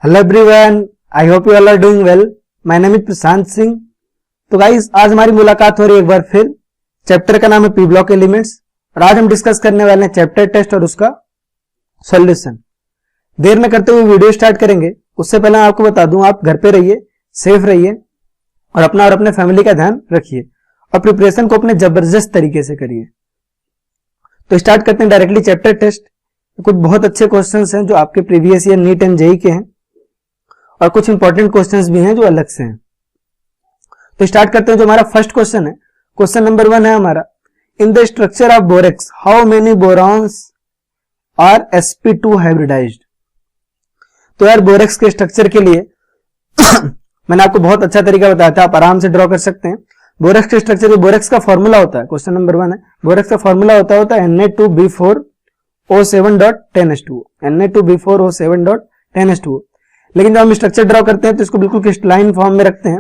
Hello everyone, I hope you all are doing well. My name is Prashant Singh. So guys, आज हमारी मुलाकात हो रही है एक बार फिर। चैप्टर का नाम है पी ब्लॉक एलिमेंट्स और आज हम डिस्कस करने वाले हैं चैप्टर टेस्ट और उसका सॉल्यूशन। देर न करते हुए वीडियो स्टार्ट करेंगे। उससे पहले मैं आपको बता दूं, आप घर पे रहिए, सेफ रहिए और अपना और अपने फैमिली का ध्यान रखिए और प्रिपरेशन को अपने जबरदस्त तरीके से करिए। तो स्टार्ट करते हैं डायरेक्टली चैप्टर टेस्ट। कुछ बहुत अच्छे क्वेश्चंस हैं जो आपके previous year neat and JEE के हैं और कुछ इंपॉर्टेंट क्वेश्चंस भी हैं जो अलग से हैं। तो स्टार्ट करते हैं। जो हमारा फर्स्ट क्वेश्चन है, क्वेश्चन नंबर 1 है हमारा, in the structure of borax how many borons are sp2 hybridized. तो यार, बोरेक्स के स्ट्रक्चर के लिए मैंने आपको बहुत अच्छा तरीका बताया था, आप आराम से ड्रॉ कर सकते हैं। बोरेक्स के स्ट्रक्चर, बोरेक्स का फॉर्मूला होता है, क्वेश्चन नंबर 1 है, बोरेक्स का फॉर्मूला होता है Na2B4O7.10H2O, Na2B4O7.10H2O। लेकिन जब हम स्ट्रक्चर ड्रॉ करते हैं तो इसको बिल्कुल क्रिस्टलाइन फॉर्म में रखते हैं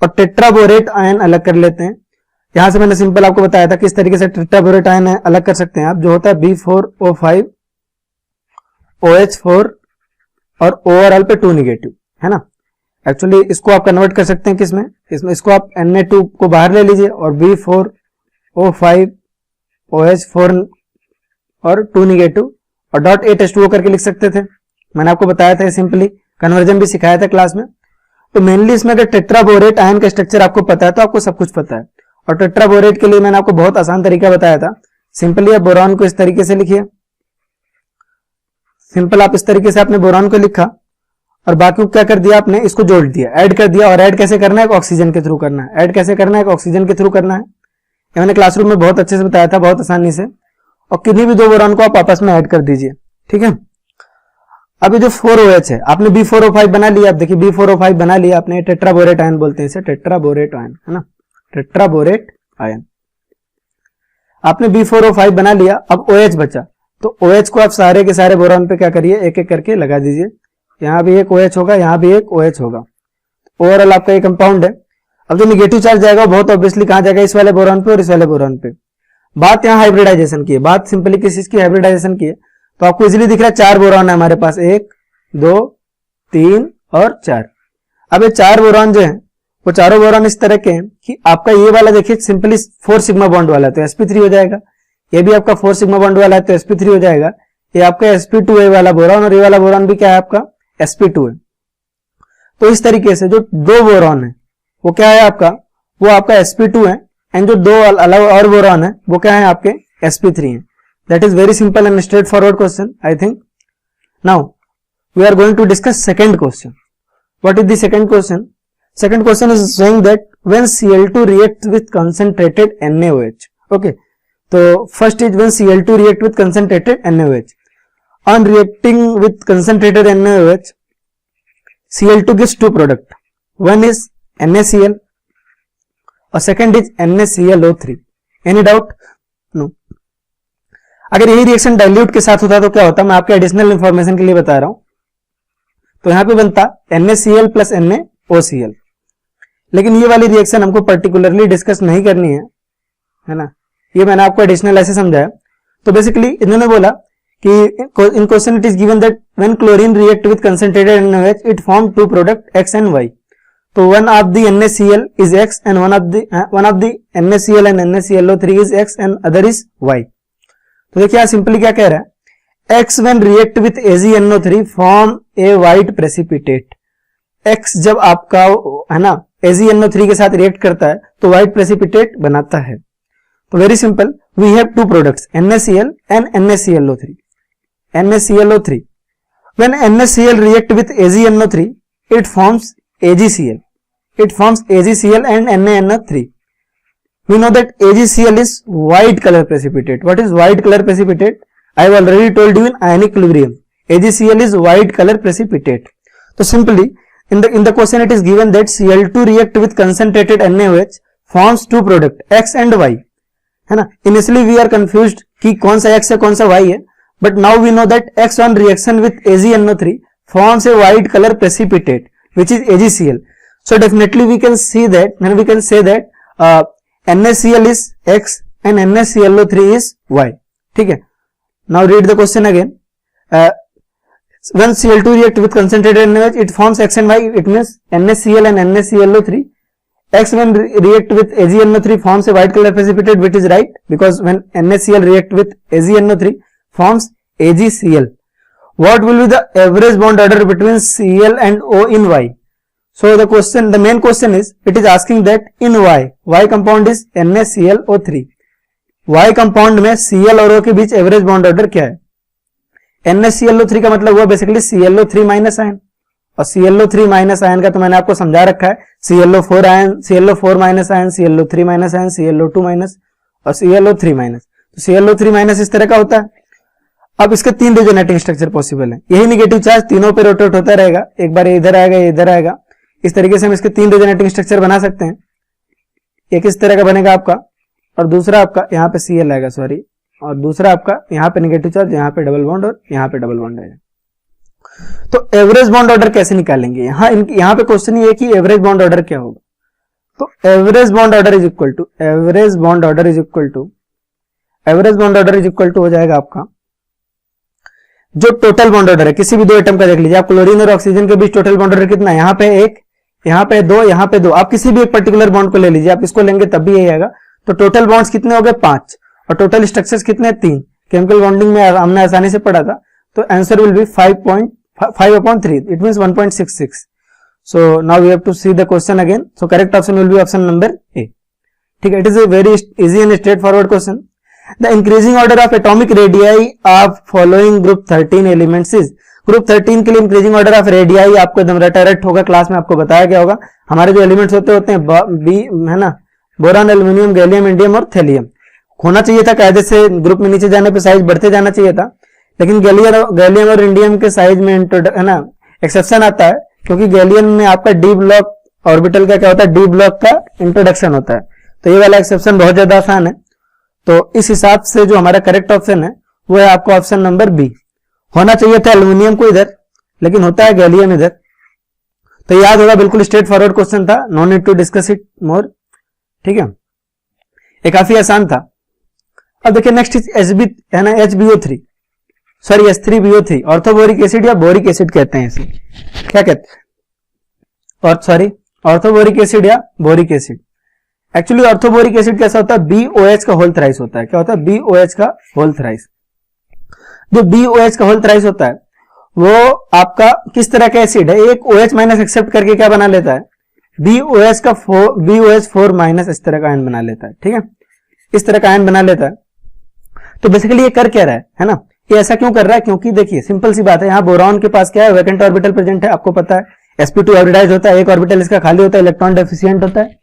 और टेट्राबोरेट आयन अलग कर लेते हैं। यहां से मैंने सिंपल आपको बताया था किस तरीके से टेट्राबोरेट आयन अलग कर सकते हैं आप, जो होता है B4O5 OH4 और ओवरऑल पे 2 निगेटिव, है ना। एक्चुअली इसको आप कन्वर्ट कर सकते हैं किसमें, इसको आप Na2 को बाहर ले लीजिए और B4O5 OH4 और 2 निगेटिव और .8H2O करके लिख सकते थे। मैंने आपको बताया था, सिंपली कन्वर्जन भी सिखाया था क्लास में। तो मेनली इसमें अगर टेट्राबोरेट आयन का स्ट्रक्चर आपको पता है तो आपको सब कुछ पता है। और टेट्राबोरेट के लिए मैंने आपको बहुत आसान तरीका बताया था। सिंपली आप बोरॉन को इस तरीके से लिखिए, सिंपल आप इस तरीके से आपने बोरॉन को लिखा और बाकी क्या कर दिया आपने, इसको जोड़ दिया, ऐड कर दिया। और ऐड कैसे करना है, ऑक्सीजन के थ्रू करना है। ऐड कैसे करना है, ऑक्सीजन के थ्रू करना है। ये मैंने क्लासरूम में बहुत अच्छे से बताया था, बहुत आसानी से। और किन्हीं भी दो बोरॉन को आप आपस में ऐड कर दीजिए, ठीक है। अब ये जो 4OH है, आपने B4O5 बना लिया। अब देखिए B4O5 बना लिया आपने, टेट्राबोरेट आयन बोलते हैं इसे, टेट्राबोरेट आयन, है ना, टेट्राबोरेट आयन। आपने B4O5 बना लिया। अब OH बचा, तो OH को आप सारे के सारे बोरॉन पे क्या करिए, एक एक करके लगा दीजिए। यहां भी एक OH होगा, यहां भी एक OH होगा। ओवरऑल आपका ये कंपाउंड है। अब जो निगेटिव चार्ज जाएगा बहुत ऑब्वियसली कहां जाएगा, इस वाले बोरॉन पे और इस वाले बोरॉन पे। बात यहां हाइब्रिडाइजेशन की है, बात सिंपली किस चीज की, हाइब्रिडाइजेशन की है। तो आपको इजीली दिख रहा है 4 बोरॉन है हमारे पास, 1 2 3 और 4। अब ये 4 बोरॉन जो है वो चारों बोरॉन इस तरह के हैं कि आपका ये वाला देखिए सिंपली 4 सिग्मा बॉन्ड वाला है तो sp3 हो जाएगा। ये भी आपका 4 सिग्मा बॉन्ड वाला है तो sp3 हो जाएगा। ये आपका sp2 है वाला बोरॉन और ये वाला बोरॉन भी क्या है आपका sp2 है। तो इस तरीके से जो 2 बोरॉन है वो क्या है आपका, वो आपका sp2 है एंड जो 2 अलग और बोरॉन है वो क्या है आपके sp3 है। That is very simple and straightforward question, I think. Now, we are going to discuss second question. What is the second question? Second question is saying that when Cl2 reacts with concentrated NaOH. Okay. So, first is when Cl2 react with concentrated NaOH. On reacting with concentrated NaOH, Cl2 gives 2 products. One is NaCl और second is NaClO3. Any doubt? No. अगर यही reaction dilute के साथ होता तो क्या होता, मैं आपके एडिशनल इंफॉर्मेशन के लिए बता रहा हूं। तो यहां पे बनता NaCl प्लस NaOCl। लेकिन ये वाली रिएक्शन हमको पर्टिकुलरली डिस्कस नहीं करनी है ना, ये मैंने आपको एडिशनल ऐसे समझाया। तो बेसिकली इन्होंने बोला कि in question it is given that when chlorine react with concentrated NaOH it form 2 product X and Y। तो one of the NaCl is X and one of the NaCl and NaClO3 is X and other is Y। तो देखिए simply क्या कह रहा है, X when react with AgNO3 form a white precipitate। X जब आपका है ना AgNO3 के साथ रिएक्ट करता है तो white precipitate बनाता है। तो very simple, we have 2 products NaCl and NaClO3। NaClO3 when NaCl react with AgNO3 it forms AgCl, it forms AgCl and NaNO3। We know that AgCl is white color precipitate. What is white color precipitate? I have already told you in ionic equilibrium. AgCl is white color precipitate. So simply in the question it is given that Cl2 react with concentrated NaOH forms 2 product X and Y, है ना। Initially we are confused कि कौन सा X है कौन सा Y है, but now we know that X on reaction with AgNO3 forms a white color precipitate which is AgCl. So definitely we can see that, and we can say that NaCl is X and NaClO3 is Y, ठीक है। Now read the question again. When Cl2 react with concentrated NaOH, it forms X and Y. It means NaCl and NaClO3. X when react with AgNO3 forms a white color precipitate, which is right, because when NaCl react with AgNO3 forms AgCl. What will be the average bond order between Cl and O in Y? So the main question is, it is asking that in Y compound is NaClO3. Y compound में Cl और O के बीच average bond order क्या है? NaClO3 का मतलब हुआ basically ClO3 minus ion, और ClO3 minus ion का तो मैंने आपको समझा रखा है, ClO4 ion, ClO4 minus ion, ClO3 minus ion, ClO2 minus और ClO3 माइनस. तो ClO3 माइनस इस तरह का होता है. अब इसके 3 रेजोनेटिंग स्ट्रक्चर पॉसिबल है. यही नेगेटिव चार्ज तीनों पे रोटेट होता रहेगा, एक बार इधर आएगा, ये इधर आएगा. इस तरीके से हम इसके 3 रेजोनेटिंग स्ट्रक्चर बना सकते हैं. एक इस तरह का बनेगा आपका, और दूसरा आपका यहाँ पे Cl आएगा, सॉरी, और दूसरा आपका यहाँ पे नेगेटिव चार्ज, यहाँ पे डबल बॉन्ड और यहाँ पे डबल बॉन्ड आएगा. तो एवरेज बॉन्ड ऑर्डर कैसे निकालेंगे? यहाँ पे क्वेश्चन ये है कि एवरेज बॉन्ड ऑर्डर क्या होगा. तो average bond order is equal to हो जाएगा आपका जो टोटल बॉन्ड ऑर्डर है किसी भी दो एटम का. देख लीजिए आप, क्लोरीन और ऑक्सीजन के बीच टोटल बॉन्ड ऑर्डर कितना है? यहाँ पे 1, यहाँ पे 2, यहाँ पे 2. आप किसी भी एक पर्टिकुलर बॉन्ड को ले लीजिए, आप इसको लेंगे तब भी यही आएगा. तो टोटल बॉन्ड्स कितने हो गए? 5, और टोटल स्ट्रक्चर्स कितने? 3. केमिकल बॉन्डिंग में हमने आसानी से पढ़ा था. तो answer will be 5/3. It means 1.66. So now we have to see the question again. So correct option will be option number A. ठीक है, it is a very easy and straight forward question. The increasing order of atomic radii of following group 13 elements is. Group 13 के लिए increasing order of radii आपको एकदम रट होगा, class में आपको बताया गया होगा. हमारे जो एलिमेंट्स होते हैं बी है ना, बोरान, एल्यूमिनियम, गैलियम, इंडियम और थेलियम. होना चाहिए था कायदे से, ग्रुप में नीचे जाने पे साइज बढ़ते जाना चाहिए था, लेकिन गैलियम और इंडियम के साइज में है ना एक्सेप्शन आता है, क्योंकि गैलियम में आपका डी ब्लॉक ऑर्बिटल का क्या होता है? डी ब्लॉक का इंट्रोडक्शन होता है. तो ये वाला एक्सेप्शन बहुत ज्यादा आसान है. तो इस हिसाब से जो हमारा करेक्ट ऑप्शन है वो है आपका ऑप्शन नंबर बी. होना चाहिए था एल्यूमिनियम को इधर, लेकिन होता है गैलियम इधर. तो याद होगा, बिल्कुल स्ट्रेट फॉरवर्ड क्वेश्चन था, no need to discuss it more. ठीक है, ये काफी आसान था. अब देखिए नेक्स्ट HB है ना, HbO3, sorry H3BO3, orthoboric acid या बोरिक एसिड कहते हैं इसे. क्या कहते हैं? और सॉरी, ऑर्थोबोरिक एसिड या boric acid. Actually orthoboric acid कैसा होता है? BOH का होल थ्राइस होता है. क्या होता है? BOH का होल थ्राइस. जो BOH का होल थ्राइस होता है वो आपका किस तरह का एसिड है? एक OH माइनस एक्सेप्ट करके क्या बना लेता है? BOH4 माइनस इस तरह का आयन बना लेता है. ठीक है, इस तरह का आयन बना लेता है. तो बेसिकली ये कर क्या रहा है ना, ये ऐसा क्यों कर रहा है? क्योंकि देखिए सिंपल सी बात है, यहाँ बोरॉन के पास क्या है? वैकेंट ऑर्बिटल प्रेजेंट है, आपको पता है. sp2 हाइब्रिडाइज होता है, एक ऑर्बिटल इसका खाली होता है, इलेक्ट्रॉन डेफिशिएंट होता है.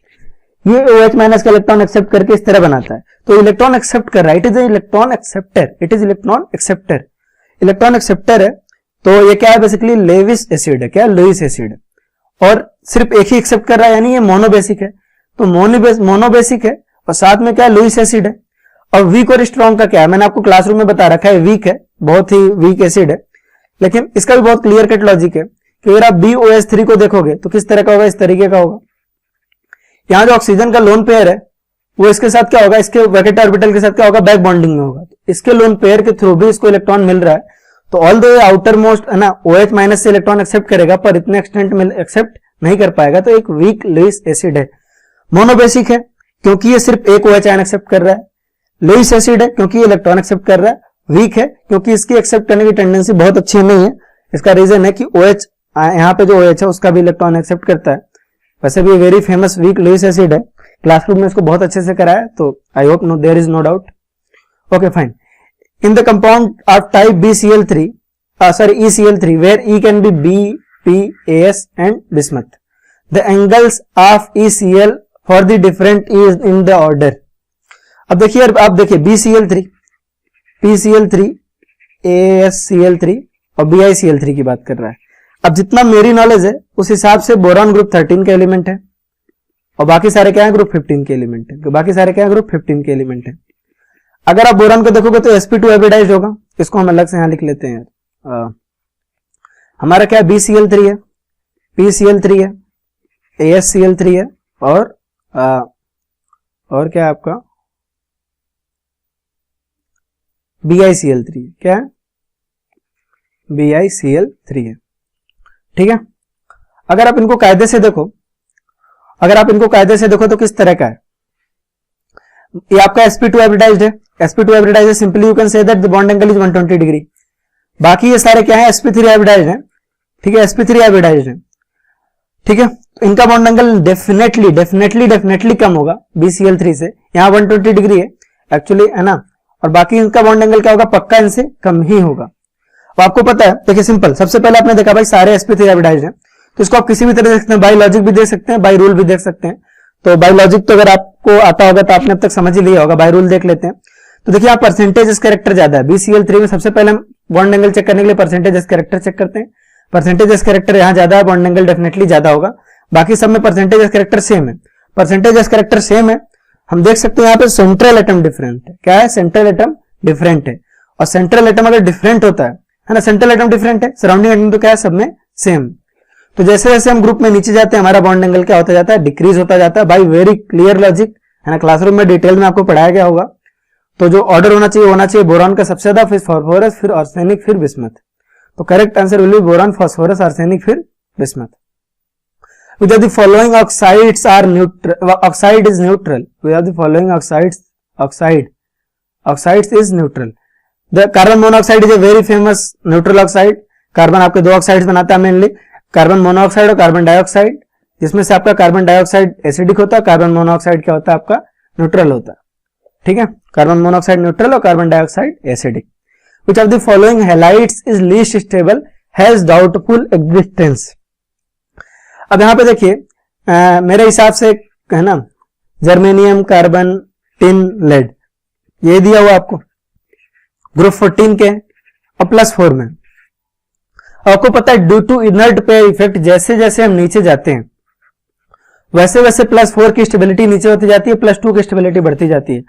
ये OH माइनस का इलेक्ट्रॉन एक्सेप्ट करके इस तरह बनाता है. तो इलेक्ट्रॉन एक्सेप्ट कर रहा है, it is electron acceptor. Electron acceptor है. तो ये क्या है? बेसिकली लेविस एसिड है. क्या? लुईस एसिड है. और सिर्फ एक ही एक्सेप्ट कर रहा है, यानी ये मोनोबेसिक है. तो मोनोबेसिक है और साथ में क्या? लुईस एसिड है. और वीक और स्ट्रॉन्ग का क्या है? मैंने आपको क्लासरूम में बता रखा है, वीक है, बहुत ही वीक एसिड है. लेकिन इसका भी बहुत क्लियर कट लॉजिक है कि अगर आप BOH3 को देखोगे तो किस तरह का होगा? इस तरीके का होगा. यहां जो ऑक्सीजन का लोन पेयर है वो इसके साथ क्या होगा? इसके वैकेंट ऑर्बिटल के साथ क्या होगा? बैक बॉन्डिंग में होगा. तो इसके लोन पेयर के थ्रू भी इसको इलेक्ट्रॉन मिल रहा है. तो ऑल दो आउटर मोस्ट है ना OH माइनस से इलेक्ट्रॉन एक्सेप्ट करेगा, पर इतने एक्सटेंट में एक्सेप्ट नहीं कर पाएगा. तो एक वीक लुईस एसिड है. मोनोबेसिक है क्योंकि ये सिर्फ एक OH आयन एक्सेप्ट कर रहा है. लुईस एसिड है क्योंकि ये इलेक्ट्रॉन एक्सेप्ट कर रहा है. वीक है क्योंकि इसकी एक्सेप्ट करने की टेंडेंसी बहुत अच्छी नहीं है. इसका रीजन है कि OH यहाँ पे जो OH है उसका भी इलेक्ट्रॉन एक्सेप्ट करता है. वैसे भी very famous weak Lewis acid है, क्लासरूम में इसको बहुत अच्छे से कराया, तो I hope there is no doubt. Okay fine. In the compound of type BCl3 ECl3 where E can be B, P, AS and bismuth, the angles of ECl for the different is in the order. अब देखिए BCl3, PCl3, AsCl3 और BiCl3 की बात कर रहा है. अब जितना मेरी नॉलेज है उस हिसाब से बोरॉन ग्रुप 13 के एलिमेंट है और बाकी सारे क्या है? ग्रुप 15 के एलिमेंट है. बाकी सारे क्या है? ग्रुप 15 के एलिमेंट है. अगर आप बोरॉन को देखोगे तो sp2 हाइब्रिडाइज्ड होगा. इसको हम अलग से यहां लिख लेते हैं. हमारा क्या है? BCl3 है, PCl3 है, AsCl3 है और क्या है आपका? BiCl3. क्या है? BiCl3 है। ठीक है, अगर आप इनको कायदे से देखो, तो किस तरह का है, ये आपका sp2 हाइब्रिडाइज्ड है, sp2 हाइब्रिडाइज्ड है, simply you can say that the bond angle is 120 degree. बाकी ये सारे क्या है, sp3 हाइब्रिडाइज्ड है। ठीक है, sp3 हाइब्रिडाइज्ड है। ठीक है, इनका बॉन्ड एंगल डेफिनेटली कम होगा BCl3 से, यहाँ 120 डिग्री है एक्चुअली, है ना, और बाकी इनका बॉन्ड एंगल क्या होगा, पक्का इनसे कम ही होगा। तो आपको पता है, देखिए सिंपल, सबसे पहले आपने देखा भाई सारे sp3 हाइब्रिडाइज्ड हैं, तो इसको आप किसी भी तरह देख सकते हैं, बाई लॉजिक भी देख सकते हैं, बाई रूल भी देख सकते हैं। तो बाई लॉजिक तो अगर आपको आता होगा तो आपने अब तक समझ ही लिया होगा, बाई रूल देख लेते हैं। तो देखिए आप परसेंटेज कैरेक्टर ज्यादा है BCl3 में, सबसे पहले हम बॉन्ड एंगल चेक करने के लिए परसेंटेज कैरेक्टर चेक करते हैं। परसेंटेज कैरेक्टर यहाँ ज्यादा है, बॉन्ड एंगल डेफिनेटली ज्यादा होगा। बाकी सब में परसेंटेज कैरेक्टर सेम है, परसेंटेज कैरेक्टर सेम है। हम देख सकते हैं यहाँ पे सेंट्रल एटम डिफरेंट है, क्या है, सेंट्रल एटम डिफरेंट है। और सेंट्रल एटम अगर डिफरेंट होता है ना, सेंट्रल एटम डिफरेंट है, सराउंडिंग एटम तो क्या है, सब में सेम। तो जैसे जैसे हम ग्रुप में नीचे जाते हैं, हमारा बॉन्ड एंगल क्या होता जाता है, डिक्रीज होता जाता है। बाई वेरी क्लियर लॉजिक, है ना, क्लासरूम में डिटेल में आपको पढ़ाया गया होगा। तो जो ऑर्डर होना चाहिए बोरॉन का सबसे ज्यादा, फिर फास्फोरस, फिर आर्सेनिक, फिर बिस्मथ। तो correct answer will B boron, phosphorus, arsenic, फिर bismuth. Which of the following oxides are neutral? Oxide is neutral. Which of the following oxides is neutral? The carbon monoxide is a very famous neutral oxide. Carbon आपके दो oxides बनाता है mainly, carbon monoxide और carbon dioxide, जिसमें से आपका carbon dioxide acidic होता है, कार्बन मोनोऑक्साइड क्या होता है, आपका न्यूट्रल होता है। ठीक है, कार्बन मोनोऑक्साइड न्यूट्रल और carbon dioxide acidic. Which of the following halides is least stable, has doubtful existence? अब यहां पे देखिए मेरे हिसाब से, है ना, जर्मेनियम, कार्बन, टिन, लेड, ये दिया हुआ आपको ग्रुप 14 के और +4 में। आपको पता है due to inert pair effect, जैसे जैसे हम नीचे जाते हैं वैसे वैसे +4 की स्टेबिलिटी नीचे होती जाती है, +2 की स्टेबिलिटी बढ़ती जाती है।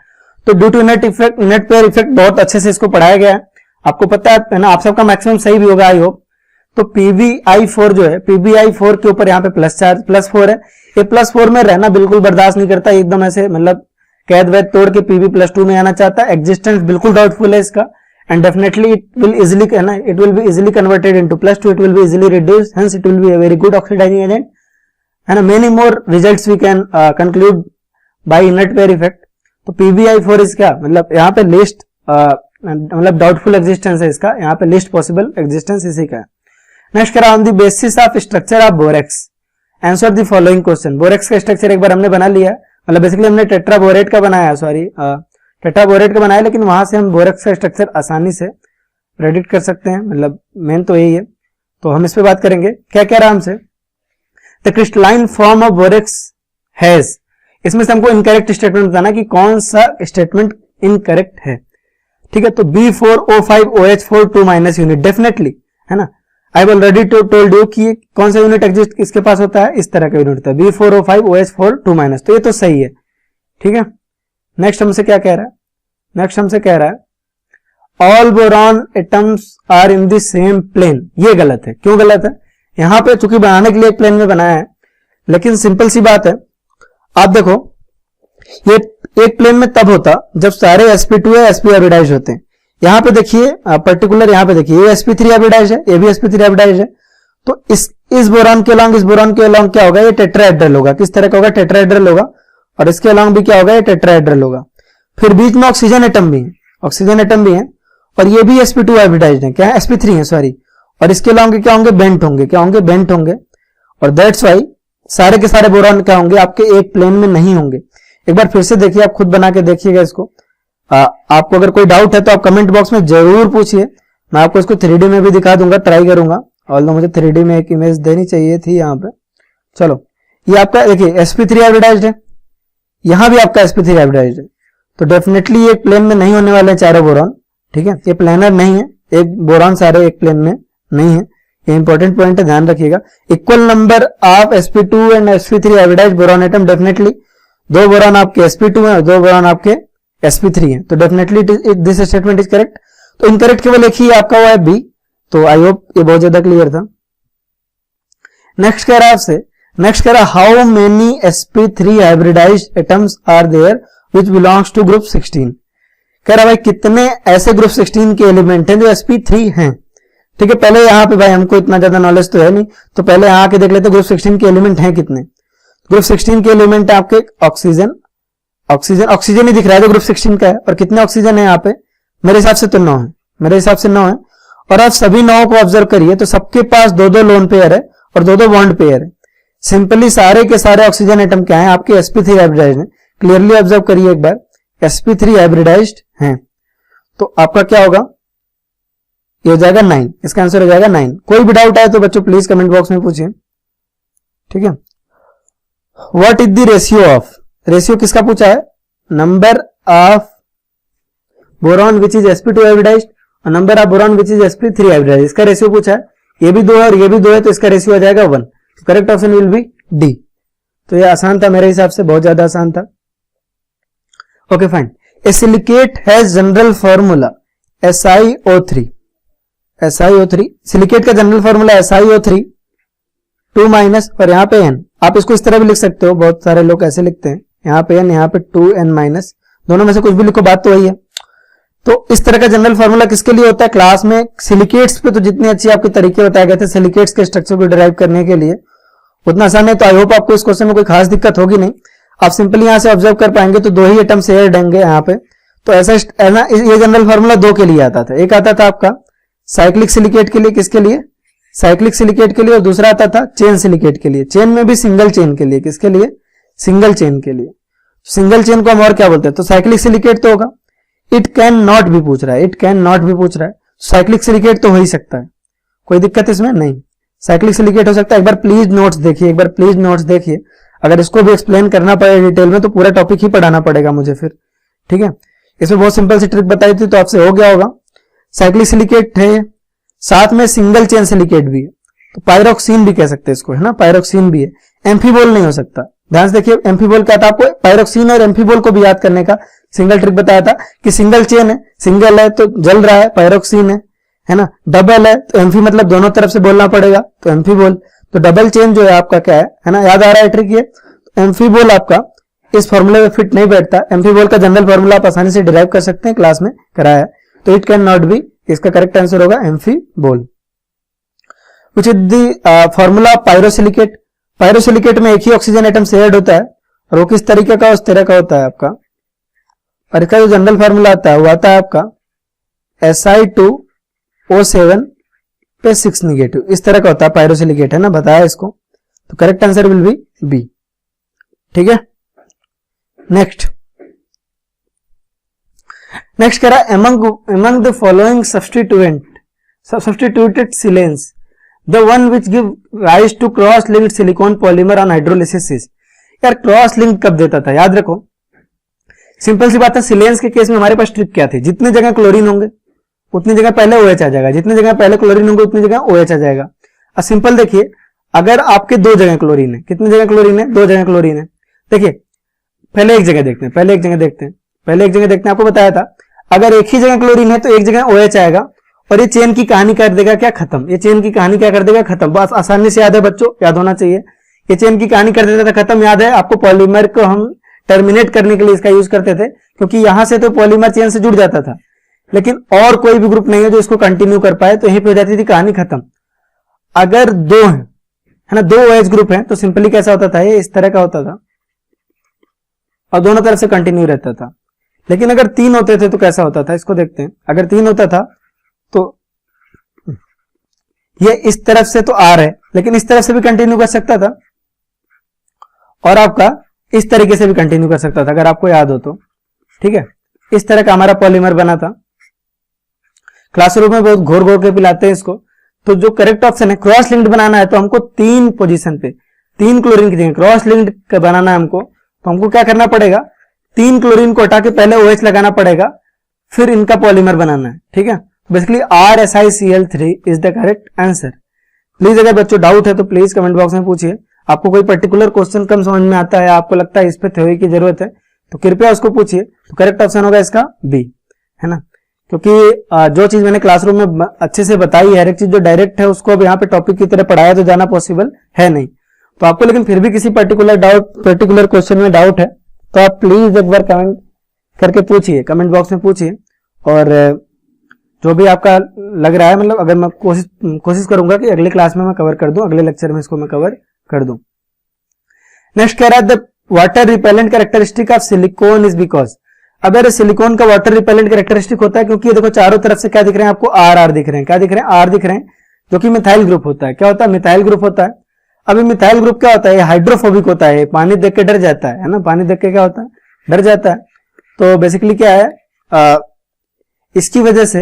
तो due to inert pair effect बहुत अच्छे से इसको पढ़ाया गया है, आपको पता है ना, आप सबका मैक्सिमम सही भी होगा आई होप। तो PbI4 जो है, PbI4 के ऊपर यहाँ पे प्लस चार्ज, +4 है। ये +4 में रहना बिल्कुल बर्दाश्त नहीं करता, एकदम ऐसे मतलब कैद वैद तोड़ के Pb +2 में आना चाहता है। एग्जिस्टेंस बिल्कुल डाउटफुल है इसका, and definitely it will be easily converted into +2, it will be easily reduced, hence it will be a very good oxidizing agent, है ना। Many more results we can conclude by inert pair effect. तो PbI4 is क्या, मतलब यहाँ पे list मतलब doubtful existence है इसका, यहाँ पे लिस्ट पॉसिबल एग्जिस्टेंस इसी का है। नेक्स्ट करा, on the basis of structure of borax answer the following question. Borax का स्ट्रक्चर एक बार हमने बना लिया है, मतलब बेसिकली हमने टेट्राबोरेट का बनाया, टेट्राबोरेट का बनाया, लेकिन वहां से हम बोरेक्स का स्ट्रक्चर आसानी से प्रेडिक्ट कर सकते हैं, मतलब मेन तो यही है। तो हम इस पे बात करेंगे, क्या कह रहा है हमसे, the crystalline form of borax has, इसमें से हमको इनकरेक्ट स्टेटमेंट बताना कि कौन सा स्टेटमेंट इनकरेक्ट है। ठीक है, तो B4O5OH4 2- यूनिट डेफिनेटली, है ना। I have already told you कि कौन सा यूनिट एग्जिस्ट इसके पास होता है, इस तरह का यूनिट होता है B4O5OH4 2-, तो ये तो सही है। ठीक है, नेक्स्ट हमसे क्या कह रहा है, नेक्स्ट हमसे कह रहा है all boron atoms are in the same plane. ये गलत है, क्यों गलत है, यहां पे चूंकि बनाने के लिए एक प्लेन में बनाया है, लेकिन सिंपल सी बात है, आप देखो ये एक प्लेन में तब होता जब सारे sp2 या sp हाइब्रिडाइज्ड होते हैं। यहां पे देखिए पर्टिकुलर, यहां पे देखिए ये sp3 हाइब्रिडाइज्ड है, ये भी sp3 हाइब्रिडाइज्ड है। तो इस बोरॉन के अलॉन्ग क्या होगा, ये टेट्राहेड्रल होगा। किस तरह का होगा, टेट्राहेड्रल होगा। और इसके अलॉन्ग भी क्या होगा, ये टेट्राहेड्रल होगा। फिर बीच में ऑक्सीजन एटम भी है, और ये भी sp2 हाइब्रिडाइज्ड है, क्या है, sp3 है सॉरी। और इसके अलॉन्ग क्या होंगे, बेंट होंगे। और दैट्स वाई सारे के सारे बोरॉन क्या होंगे, आपके एक प्लेन में नहीं होंगे। एक बार फिर से देखिए, आप खुद बना के देखिएगा इसको। आपको अगर कोई डाउट है तो आप कमेंट बॉक्स में जरूर पूछिए, मैं आपको इसको 3D में भी दिखा दूंगा, ट्राई करूंगा। ऑल्दो मुझे 3D में एक इमेज देनी चाहिए थी यहाँ पे। चलो, ये आपका देखिए sp3 हाइब्रिडाइज्ड है, यहां भी आपका sp3 हाइब्रिडाइज्ड है। तो डेफिनेटली ये प्लेन में नहीं होने वाले चारों बोरॉन। ठीक है, ये प्लेनर नहीं है, एक बोरॉन सारे एक प्लेन में नहीं है, ये इंपॉर्टेंट पॉइंट है, ध्यान रखिएगा। Equal number of sp2 and sp3 hybridized boron atom, definitely 2 boron आपके sp2 हैं और 2 बोरॉन आपके sp3 हैं। तो definitely this statement is correct. तो इनकरेक्ट केवल एक ही आपका हुआ है बी। तो आई होप ये बहुत ज्यादा क्लियर था। नेक्स्ट कह रहा है आपसे, how many sp3 hybridized atoms are there which belongs to group 16। कह रहा भाई कितने ऐसे ग्रुप 16 के एलिमेंट हैं जो sp3 हैं। ठीक है, पहले यहाँ पे भाई हमको इतना ज्यादा नॉलेज तो है नहीं, तो पहले यहाँ आके देख लेते ग्रुप 16 के एलिमेंट हैं कितने। ग्रुप 16 के एलिमेंट है आपके ऑक्सीजन, ऑक्सीजन ऑक्सीजन ही दिख रहा है जो ग्रुप 16 का है। और कितने ऑक्सीजन है यहाँ पे, मेरे हिसाब से तो 9 है, मेरे हिसाब से 9 है। और आप सभी 9 को ऑब्जर्व करिए तो सबके पास 2-2 लोन पेयर है और 2-2 बॉन्ड पेयर है। सिंपली सारे के सारे ऑक्सीजन एटम क्या है, आपके sp3 हाइब्रिडाइज्ड है। क्लियरली ऑब्जर्व करिए एक बार, sp3 हाइब्रिडाइज्ड है, तो आपका क्या होगा, ये हो जाएगा 9, इसका आंसर हो जाएगा 9। कोई भी डाउट आए तो बच्चों प्लीज कमेंट बॉक्स में पूछिए, ठीक है। What is the ratio of, ratio किसका पूछा है, number of boron which is sp2 hybridized और number of boron which is sp3 hybridized, इसका रेशियो पूछा है। ये भी 2 है और ये भी 2 है, तो इसका रेशियो हो जाएगा 1। Correct option will be D. तो ये आसान था मेरे हिसाब से, बहुत ज्यादा आसान था। Okay fine. A silicate has general formula SiO3, SiO3 silicate का जनरल फॉर्मूला SiO3 2- और यहाँ पे n, आप इसको इस तरह भी लिख सकते हो, बहुत सारे लोग ऐसे लिखते हैं, यहाँ पे n यहाँ पे 2n-, दोनों में से कुछ भी लिखो, बात तो वही है। तो इस तरह का जनरल फॉर्मूला किसके लिए होता है, क्लास में सिलिकेट्स पे तो जितने अच्छी आपके तरीके बताए गए थे सिलिकेट्स के स्ट्रक्चर को डिराइव करने के लिए, उतना आसान है। तो आई होप आपको इस क्वेश्चन में कोई खास दिक्कत होगी नहीं, आप सिंपली यहां से ऑब्जर्व कर पाएंगे। तो 2 ही एटम शेयर्ड होंगे यहाँ पे, तो ऐसा ये जनरल फॉर्मूला 2 के लिए आता था। एक आता था आपका साइक्लिक सिलिकेट के लिए, किसके लिए, साइक्लिक सिलिकेट के लिए, और दूसरा आता था चेन सिलिकेट के लिए। चेन में भी सिंगल चेन के लिए, किसके लिए, सिंगल चेन के लिए। सिंगल चेन को हम और क्या बोलते हैं, तो साइक्लिक सिलिकेट तो होगा। इट कैन नॉट भी पूछ रहा है, इट कैन नॉट भी पूछ रहा है, साइक्लिक सिलिकेट तो हो ही सकता है, कोई दिक्कत इसमें नहीं, साइक्लिक सिलिकेट हो सकता है। एक बार प्लीज नोट्स देखिए, एक बार प्लीज नोट्स देखिए, अगर इसको भी एक्सप्लेन करना पड़े डिटेल में तो पूरा टॉपिक ही पढ़ाना पड़ेगा मुझे फिर, ठीक है। इसमें बहुत सिंपल सी ट्रिक बताई थी तो आपसे हो गया होगा। साइक्लिक सिलिकेट है, साथ में सिंगल चेन सिलिकेट भी है, तो पायरोक्सिन भी कह सकते हैं इसको, है ना, पायरोक्सिन भी है। एम्फीबोल नहीं हो सकता, ध्यान से देखिए, एम्फीबोल क्या था, आपको पायरोक्सिन और एम्फीबोल को भी याद करने का सिंगल ट्रिक बताया था कि सिंगल चेन है, सिंगल है तो जल रहा है, पायरोक्सिन है ना, डबल है तो एम्फी मतलब दोनों तरफ से बोलना पड़ेगा, तो एम्फीबोल। तो डबल चेन जो है आपका क्या है ना, याद आ रहा है ट्रिक ये। एम्फीबोल आपका इस फॉर्मूले में फिट नहीं बैठता। एम्फीबॉल का जनरल फॉर्मूला आप आसानी से डिराइव कर सकते हैं, क्लास में कराया है, तो इट कैन नॉट बी, इसका करेक्ट आंसर होगा amphibole. Which is the formula of pyrosilicate, pyrosilicate में एक ही ऑक्सीजन एटम शेयर्ड होता है और वो किस तरीके का, उस तरह का होता है आपका, और इसका जो जनरल फॉर्मूला आता है वो आता है आपका Si2O7 पे 6 नेगेटिव, इस तरह का होता है पायरोसिलिकेट, है ना, बताया इसको, तो correct answer will be B, ठीक है। नेक्स्ट कह रहा है among the following substituted silanes the one which give rise to cross linked silicon polymer on hydrolysis is, यार क्रॉस लिंक कब देता था, याद रखो, सिंपल सी बात है। सिलेन्स के केस में हमारे पास ट्रिक क्या थी, जितने जगह क्लोरीन होंगे उतनी जगह पहले OH आ जाएगा, जितनी जगह पहले क्लोरीन होंगे उतनी जगह OH आ जाएगा। अब सिंपल देखिए, अगर आपके 2 जगह क्लोरीन है, कितनी जगह क्लोरीन है, 2 जगह क्लोरीन है। देखिए पहले एक जगह देखते हैं, आपको बताया था अगर एक ही जगह क्लोरीन है तो एक जगह OH आएगा और ये चेन की कहानी कर देगा क्या, खत्म। ये चेन की कहानी क्या कर देगा, खत्म। बस आसानी से याद है बच्चों, याद होना चाहिए, ये चेन की कहानी कर देता था खत्म। याद है आपको, पॉलीमर को हम टर्मिनेट करने के लिए इसका यूज करते थे, क्योंकि यहां से तो पॉलीमर चेन से जुड़ जाता था, लेकिन और कोई भी ग्रुप नहीं है जो इसको कंटिन्यू कर पाए, तो यहीं पे हो जाती थी कहानी खत्म। अगर 2 है ना, 2 OH ग्रुप है तो सिंपली कैसा होता था, ये इस तरह का होता था और दोनों तरफ से कंटिन्यू रहता था। लेकिन अगर 3 होते थे तो कैसा होता था, इसको देखते हैं। अगर 3 होता था तो ये इस तरफ से तो R है, लेकिन इस तरफ से भी कंटिन्यू कर सकता था और आपका इस तरीके से भी कंटिन्यू कर सकता था, अगर आपको याद हो तो, ठीक है। इस तरह का हमारा पॉलीमर बना था। क्लासरूम में बहुत घोर घोर के पिलाते हैं इसको। तो जो करेक्ट ऑप्शन है, क्रॉस लिंक्ड बनाना है तो हमको 3 पोजीशन पे 3 क्लोरीन की जगह क्रॉस लिंक्ड बनाना है हमको, तो हमको क्या करना पड़ेगा, 3 क्लोरीन को हटा के पहले OH लगाना पड़ेगा, फिर इनका पॉलीमर बनाना है, ठीक है। Basically RSiCl3 is the correct answer. Please अगर बच्चों डाउट है तो प्लीज कमेंट बॉक्स में पूछिए। आपको कोई पर्टिकुलर क्वेश्चन कम समझ में आता है, आपको लगता है इस पे थ्योरी की जरूरत है, तो कृपया उसको पूछिए। तो करेक्ट ऑप्शन होगा इसका बी, है ना, क्योंकि जो चीज मैंने क्लासरूम में अच्छे से बताई है, हर एक चीज जो डायरेक्ट है उसको अब यहाँ पे टॉपिक की तरह पढ़ाया तो जाना पॉसिबल है नहीं। तो आपको लेकिन फिर भी किसी पर्टिकुलर क्वेश्चन में डाउट है तो आप प्लीज एक बार कमेंट करके पूछिए, कमेंट बॉक्स में पूछिए। और जो भी आपका लग रहा है, मतलब अगर मैं कोशिश करूंगा कि अगले क्लास में मैं कवर कर दूं, अगले लेक्चर में इसको मैं कवर कर दूं। नेक्स्ट कह रहा है the water repellent characteristic of silicon is because. अब यार सिलिकॉन का वाटर रिपेलेंट कैरेक्टरिस्टिक होता है क्योंकि ये देखो चारों तरफ से क्या दिख रहे हैं आपको, आर आर दिख रहे हैं। क्या दिख रहे हैं? आर दिख रहे हैं, जो कि मिथाइल ग्रुप होता है। क्या होता है? मिथाइल ग्रुप होता है। अभी मिथाइल ग्रुप क्या होता है? हाइड्रोफोबिक होता है, पानी देख के डर जाता है ना, पानी देख के क्या होता है? डर जाता है। तो बेसिकली क्या है, इसकी वजह से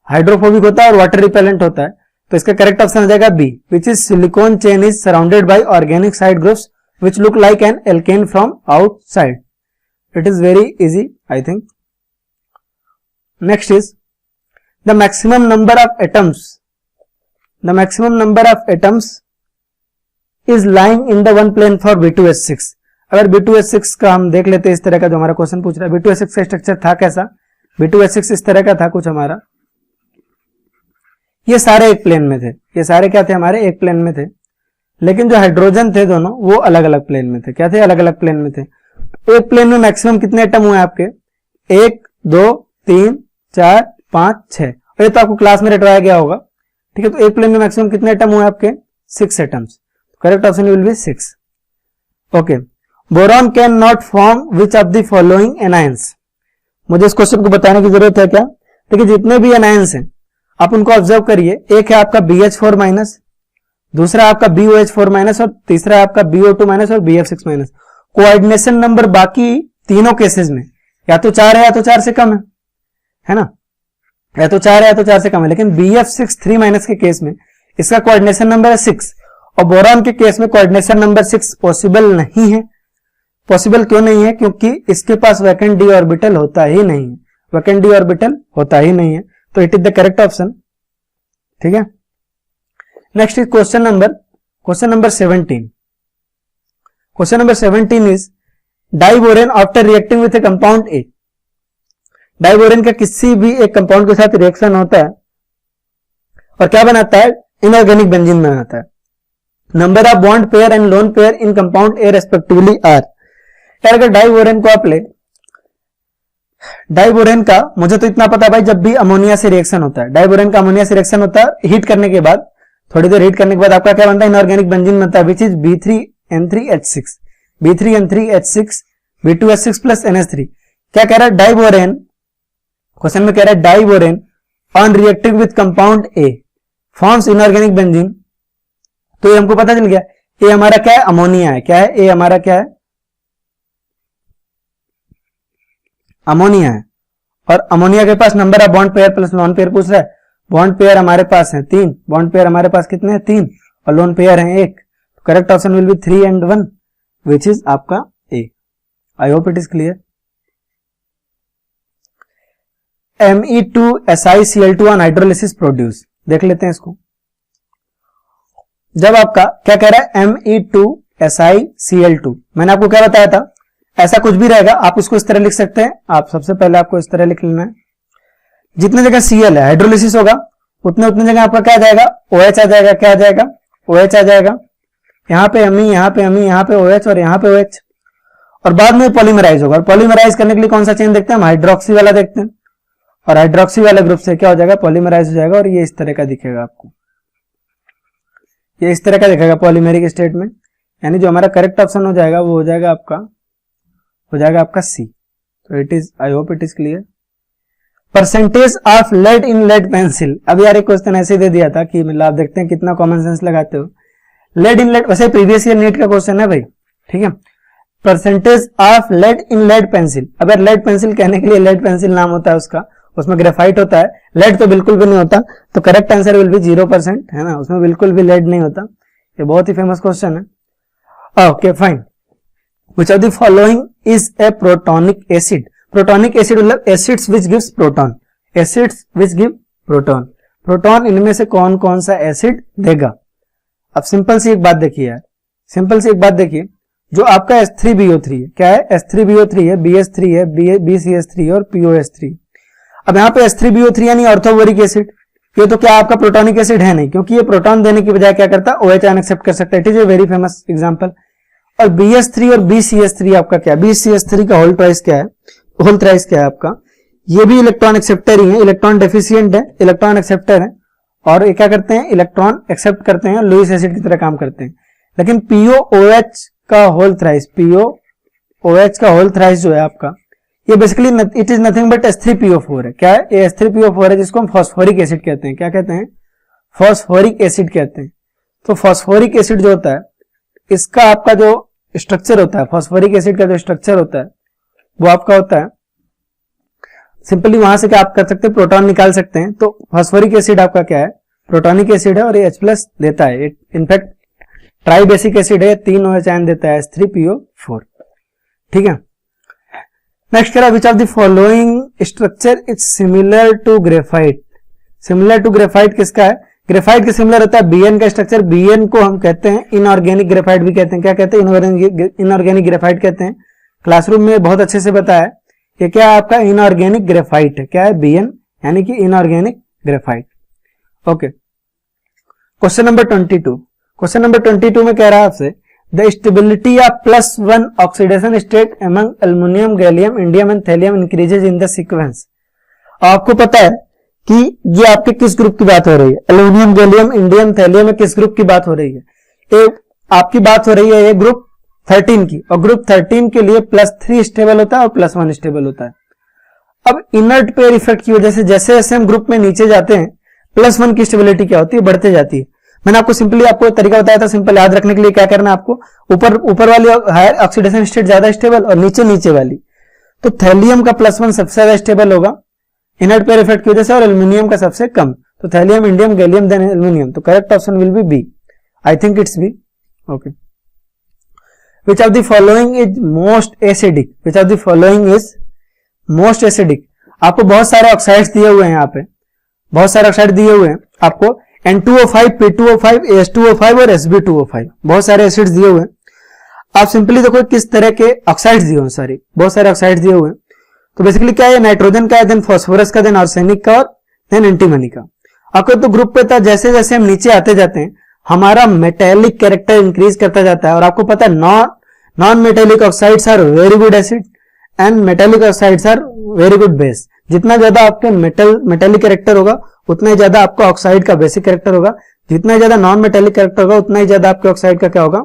हाइड्रोफोबिक होता है और वाटर रिपेलेंट होता है। तो इसका करेक्ट ऑप्शन हो जाएगा B, which is silicon chain is surrounded by organic side groups which look like an alkane from outside. It is very easy, I think. Next is the maximum number of atoms. The maximum number of atoms is lying in the one plane for B2H6. अगर B2H6 का हम देख लेते हैं, इस तरह का जो हमारा क्वेश्चन पूछ रहा है, B2H6 का स्ट्रक्चर था कैसा? B2H6 इस तरह का था कुछ हमारा, ये सारे एक प्लेन में थे, ये सारे क्या थे? हमारे एक प्लेन में थे। लेकिन जो हाइड्रोजन थे दोनों, वो अलग अलग प्लेन में थे। क्या थे? अलग अलग प्लेन में थे। एक प्लेन में मैक्सिमम कितने एटम हुए आपके? 1 2 3 4 5 6। और ये तो आपको क्लास में रटवाया गया होगा, ठीक है। तो एक प्लेन में मैक्सिमम कितने एटम हुए आपके? 6 atoms. Correct option will B 6। Okay, boron can not form which of the following anions. मुझे इस क्वेश्चन को बताने की जरूरत है क्या? देखिए जितने भी एनायंस हैं आप उनको ऑब्जर्व करिए। एक है आपका BH4 माइनस, दूसरा आपका BOH4 माइनस, और तीसरा आपका BO2 माइनस और BF6 माइनस। कोऑर्डिनेशन नंबर बाकी तीनों केसेस में या तो 4 है या तो 4 से कम है ना, या तो 4 है या तो 4 से कम है। लेकिन BF6 3 माइनस के केस में इसका कोऑर्डिनेशन नंबर है 6, और बोरॉन के केस में कोऑर्डिनेशन नंबर 6 पॉसिबल नहीं है। पॉसिबल क्यों नहीं है? क्योंकि इसके पास वैकेंट डी ऑर्बिटल होता ही नहीं है, वैकेंट डी ऑर्बिटल होता ही नहीं है। तो it is the correct option, ठीक है। Next is question number 17। Question number 17 is diborane after reacting with A compound A. Diborane का किसी भी एक कंपाउंड के साथ रिएक्शन होता है और क्या बनाता है? इनऑर्गेनिक बेंजीन बनाता है। Number of bond pair and lone pair in compound A respectively are. यार अगर डाइबोरेन को आप ले, डाइबोरेन का मुझे तो इतना पता भाई, जब भी अमोनिया से रिएक्शन होता है, डाइबोरेन का अमोनिया से रिएक्शन होता है, हीट करने के बाद, थोड़ी देर हीट करने के बाद आपका क्या बनता है? इनऑर्गेनिक बेंजीन बनता है, which is B3N3H6। B3N3H6 B2H6 plus NH3। क्या कह रहा है? डाइबोरेन, क्वेश्चन में कह रहा है diborane on reacting with compound A forms inorganic benzene. तो ये हमको पता चल गया, ए हमारा क्या है? अमोनिया है। क्या है? ए हमारा क्या है? अमोनिया है। और अमोनिया के पास number of bond pair plus lone pair पूछ रहा है। बॉन्ड पेयर हमारे पास है 3, बॉन्ड पेयर हमारे पास कितने हैं? 3, और लोन पेयर है 1। Correct option will be 3 and 1, which is आपका a. I hope it is clear. Me2SiCl2 on hydrolysis produce, देख लेते हैं इसको। जब आपका क्या कह रहा है? Me2SiCl2, मैंने आपको क्या बताया था? ऐसा कुछ भी रहेगा आप उसको इस तरह लिख सकते हैं। आप सबसे पहले आपको इस तरह लिख लेना है, जितने जगह Cl है हाइड्रोलिसिस होगा उतने जगह आपका क्या आ जाएगा? OH आ जाएगा। क्या आ जाएगा? OH आ जाएगा। यहाँ पे Me, यहाँ पे Me, यहाँ पे OH और यहाँ पे OH, और बाद में पॉलीमराइज होगा। और पॉलीमराइज करने के लिए कौन सा चेन देखते हैं हम? हाइड्रोक्सी वाला देखते हैं, और हाइड्रोक्सी वाले ग्रुप से क्या हो जाएगा? पॉलीमराइज हो जाएगा, और ये इस तरह का दिखेगा आपको, ये इस तरह का दिखेगा पॉलीमेरिक स्टेट में। यानी जो हमारा करेक्ट ऑप्शन हो जाएगा वो हो जाएगा आपका सी। तो it is, I hope it is clear. Percentage of lead in lead pencil. अब यार एक क्वेश्चन ऐसे दे दिया था कि मतलब आप देखते हैं कितना कॉमन सेंस लगाते हो। लेड इन लेड, वैसे प्रीवियस ईयर नीट का क्वेश्चन है भाई, ठीक है। Percentage of lead in lead pencil. अगर लेड पेंसिल कहने के लिए लेड पेंसिल नाम होता है उसका, उसमें ग्रेफाइट होता है, लेड तो बिल्कुल भी नहीं होता। तो करेक्ट आंसर विल बी 0%, है ना, उसमें बिल्कुल भी लेड नहीं होता। ये बहुत ही फेमस क्वेश्चन है। Okay fine. Which of the following is a protonic acid? Protonic acid मतलब acids which gives proton. Acids which give proton. Proton इनमें से कौन कौन सा एसिड देगा? अब सिंपल सी एक बात देखिए यार, सिंपल सी एक बात देखिए, जो आपका H3BO3 है, क्या है? H3BO3 है, BH3 है, BCH3 और POH3। अब यहाँ पे H3BO3 यानी ऑर्थोबोरिक एसिड, ये तो क्या आपका प्रोटोनिक एसिड है नहीं, क्योंकि ये प्रोटॉन देने की बजाय क्या करता है? OH आयन एक्सेप्ट कर सकता है। It is a very famous example. और BH3 और BCH3 आपका क्या है? BCH3 का होल ट्वाइस क्या है? होल थ्राइस क्या है आपका? ये भी इलेक्ट्रॉन एक्सेप्टर ही है, इलेक्ट्रॉन डेफिशिएंट है, इलेक्ट्रॉन एक्सेप्टर है, और ये क्या करते हैं, इलेक्ट्रॉन एक्सेप्ट करते हैं, लुईस एसिड की तरह काम करते हैं। लेकिन POOH का होल थ्राइस, POOH का होल थ्राइस जो है आपका, ये basically it is nothing but H3PO4 है। क्या है, ये H3PO4 है, जिसको हम फॉस्फोरिक एसिड कहते हैं। क्या कहते हैं, फॉस्फोरिक एसिड कहते हैं। तो फॉस्फोरिक एसिड जो होता है, इसका आपका जो स्ट्रक्चर होता है, फॉस्फोरिक एसिड का जो स्ट्रक्चर होता है वो आपका होता है, सिंपली वहां से क्या आप कर सकते हैं, प्रोटॉन निकाल सकते हैं। तो फॉस्फोरिक एसिड आपका क्या है, प्रोटॉनिक एसिड है, और ये H+ देता है। इनफैक्ट ट्राई बेसिक एसिड है, 3 OH आयन देता है, H3PO4। ठीक है। नेक्स्ट कह रहा, which of the following structure is similar to graphite. Similar to graphite किसका है, ग्रेफाइट के सिमिलर होता है Bn का स्ट्रक्चर। Bn को हम कहते हैं इनऑर्गेनिक ग्रेफाइट भी कहते हैं। क्या कहते हैं, इनऑर्गेनिक ग्रेफाइट कहते हैं। क्लासरूम में बहुत अच्छे से बताया कि क्या आपका इनऑर्गेनिक ग्रेफाइट है, क्या है, Bn यानी कि inorganic graphite. Okay, question number 22। Question number 22 में कह रहा है आपसे, the stability of +1 oxidation state among aluminium, gallium, indium and thallium increases in the sequence. आपको पता है कि ये आपके किस ग्रुप की बात हो रही है, एल्युमिनियम, गैलियम, इंडियम, थैलियम में किस ग्रुप की बात हो रही है, एक आपकी बात हो रही है ये ग्रुप 13 की। और ग्रुप 13 के लिए +3 स्टेबल होता है और +1 स्टेबल होता है। अब इनर्ट पेयर इफेक्ट की वजह से जैसे जैसे हम ग्रुप में नीचे जाते हैं, +1 की स्टेबिलिटी क्या होती है, बढ़ते जाती है। मैंने आपको सिंपली आपको तरीका बताया था, सिंपल याद रखने के लिए क्या करना है आपको, ऊपर वाली हायर ऑक्सीडेशन स्टेट ज्यादा स्टेबल और नीचे वाली। तो थैलियम का +1 सबसे ज्यादा स्टेबल होगा इनर्ट पेयर इफेक्ट की वजह से, और एल्युमिनियम का सबसे कम। तो thallium, indium, gallium, then aluminium. तो correct option will be b, I think it's b. Okay, which of the following is most acidic, which of the following is most acidic. आपको बहुत सारे ऑक्साइड्स दिए हुए हैं, यहाँ पे बहुत सारे ऑक्साइड दिए हुए हैं आपको, N2O5, P2O5, AS2O5 और Sb2O5, बहुत सारे एसिड्स दिए हुए हैं। आप सिंपली देखो किस तरह के ऑक्साइड्स दिए हुए हैं, सॉरी बहुत सारे ऑक्साइड्स दिए हुए हैं। तो बेसिकली क्या है, नाइट्रोजन का है, देन फास्फोरस का, देन आर्सेनिक का, और देन एंटीमनी का। आपको तो ग्रुप पे था, जैसे जैसे हम नीचे आते जाते हैं हमारा मेटेलिक कैरेक्टर इंक्रीज करता जाता है। और आपको पता है non metallic oxides are very good acid and metallic oxides are very good base. जितना ज्यादा आपके मेटेलिक कैरेक्टर होगा उतना ही ज्यादा आपका ऑक्साइड का बेसिक कैरेक्टर होगा, जितना ज्यादा नॉन मेटेलिक कैरेक्टर होगा उतना ही ज्यादा आपके ऑक्साइड का क्या होगा,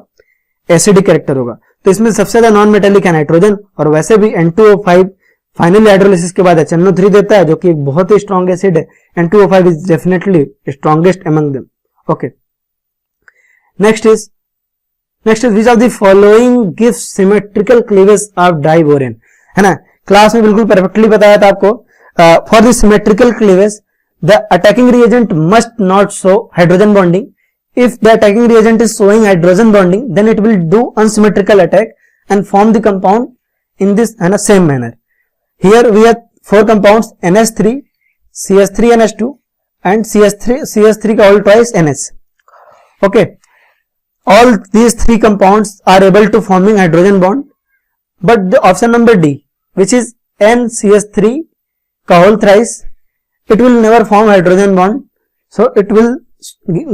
एसिडिक कैरेक्टर होगा। तो इसमें सबसे ज्यादा नॉन मेटेलिक है नाइट्रोजन, और वैसे भी N2O5 फाइनल हाइड्रोलिसिस के बाद HNO3 देता है, जो कि एक बहुत ही स्ट्रॉन्ग एसिड है। N2O5 is definitely strongest among them. Okay, next is which of the following gives symmetrical cleavage of diborane, है ना। क्लास में बिल्कुल परफेक्टली बताया था आपको, for the symmetrical cleavage the attacking reagent must not show hydrogen bonding. If the attacking reagent is showing hydrogen bonding, then it will do unsymmetrical attack and form the compound in this same manner. Here we have 4 compounds, NH3, CH3NH2 and CH3 का all twice NH. Okay, all these 3 compounds are able to forming hydrogen bond, but the option number D, which is NCH3 का whole thrice, it will never form hydrogen bond, so it will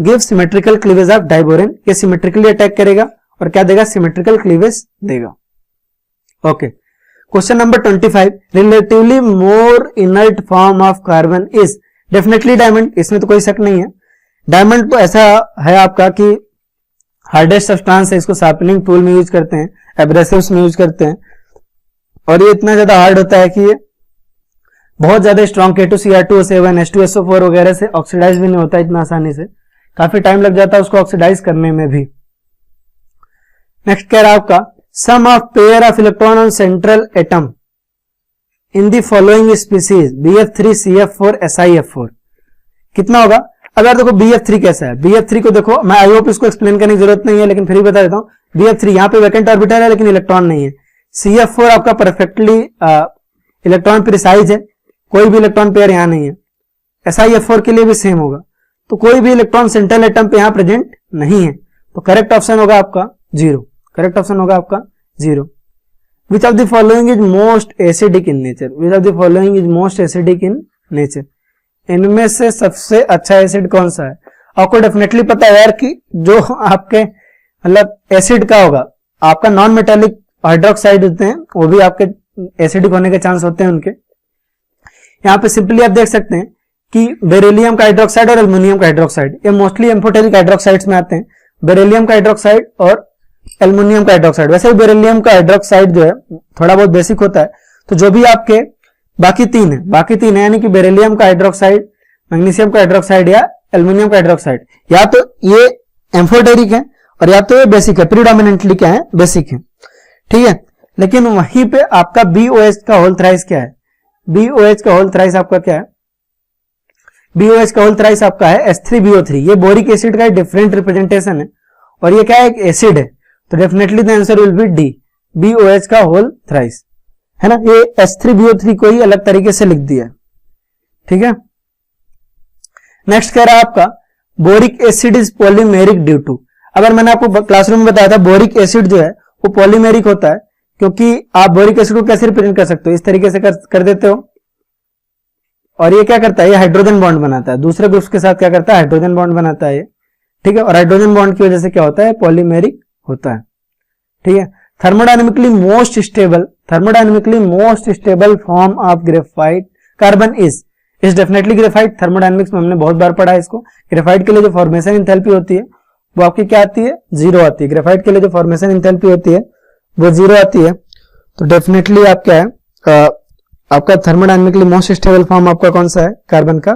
give symmetrical cleavage of diborane. ये symmetrically attack करेगा और क्या देगा, symmetrical cleavage देगा। Okay, question number 25, relatively more inert form of carbon is definitely diamond। इसमें तो कोई शक नहीं है, डायमंड तो ऐसा है आपका कि हार्डेस्ट सब्सटेंस है, इसको शार्पनिंग टूल में यूज करते हैं, एब्रेसिव्स में यूज करते हैं, और ये इतना ज्यादा हार्ड होता है कि ये बहुत ज्यादा स्ट्रॉन्ग K2Cr2O7 H2SO4 वगैरह से ऑक्सीडाइज भी नहीं होता इतना आसानी से, काफी टाइम लग जाता है उसको ऑक्सीडाइज करने में भी। नेक्स्ट कह रहा है आपका, sum of pair of electron on central atom in the following species BF3CF4 SiF4 कितना होगा। अगर देखो BF3 कैसा है, BF3 को देखो, मैं आई होप इसको एक्सप्लेन करने की जरूरत नहीं है लेकिन फिर भी बता देता हूं। BF3 यहाँ पे वैकेंट ऑर्बिटल है लेकिन इलेक्ट्रॉन नहीं है। CF4 आपका परफेक्टली इलेक्ट्रॉन प्रिसाइज है, कोई भी इलेक्ट्रॉन पेयर यहाँ नहीं है। SiF4 के लिए भी सेम होगा, तो कोई भी इलेक्ट्रॉन सेंट्रल एटम पे यहाँ प्रेजेंट नहीं है, तो करेक्ट ऑप्शन होगा आपका 0। करेक्ट ऑप्शन होगा आपका 0। विच of the following is most acidic in nature, which of the following is most acidic in nature, इनमें से सबसे अच्छा एसिड कौन सा है। आपको डेफिनेटली पता है यार कि जो आपके मतलब एसिड का होगा, आपका नॉन मेटालिक हाइड्रोक्साइड होते हैं वो भी आपके एसिडिक होने के चांस होते हैं उनके। यहाँ पे सिंपली आप देख सकते हैं कि बेरिलियम का हाइड्रोक्साइड और एल्युमिनियम का हाइड्रोक्साइड, ये मोस्टली एम्फोटेरिक हाइड्रोक्साइड्स में आते हैं, बेरिलियम का हाइड्रोक्साइड और एल्युमिनियम का हाइड्रोक्साइड। वैसे ही बेरिलियम का हाइड्रोक्साइड जो है थोड़ा बहुत बेसिक होता है, तो जो भी आपके बाकी तीन है यानी कि बेरिलियम का हाइड्रोक्साइड, मैग्नीशियम का हाइड्रोक्साइड या एल्युमिनियम का हाइड्रोक्साइड, या तो ये एम्फोटेरिक है और या तो ये बेसिक है, प्रीडोमिनेंटली क्या है, बेसिक है, ठीक है। लेकिन वहीं पे आपका BOH का होल थ्राइस क्या है, BOH का होल थ्राइस आपका क्या है, BOH का होल थ्राइस आपका है H3BO3। ये बोरिक एसिड का डिफरेंट रिप्रेजेंटेशन है और ये क्या है, एक एसिड है, तो definitely the answer will be D, BOH का होल थ्राइस, है ना। ये H3BO3 को ही अलग तरीके से लिख दिया, ठीक है। नेक्स्ट कह रहा है आपका boric acid is polymeric due to. अगर मैंने आपको क्लासरूम में बताया था बोरिक एसिड जो है वो पॉलीमेरिक होता है, क्योंकि आप बोरिक एसिड को कैसे रिप्रेजेंट कर सकते हो, इस तरीके से कर देते हो, और ये क्या करता है, ये हाइड्रोजन बॉन्ड बनाता है, दूसरे ग्रुप्स के साथ क्या करता है, हाइड्रोजन बॉन्ड बनाता है ये, ठीक है। और हाइड्रोजन बॉन्ड की वजह से क्या होता है, पॉलीमेरिक होता है, ठीक है। Thermodynamically most stable form of graphite carbon is definitely graphite. Thermodynamics में हमने बहुत बार पढ़ा है इसको। ग्रेफाइट के लिए जो फॉर्मेशन इंथैल्पी होती है वो आपकी क्या आती है, 0 आती है। ग्रेफाइट के लिए जो फॉर्मेशन इंथैल्पी होती है वो 0 आती है, तो डेफिनेटली आप क्या है, आपका थर्मोडायनेमिकली मोस्ट स्टेबल फॉर्म आपका कौन सा है, कार्बन का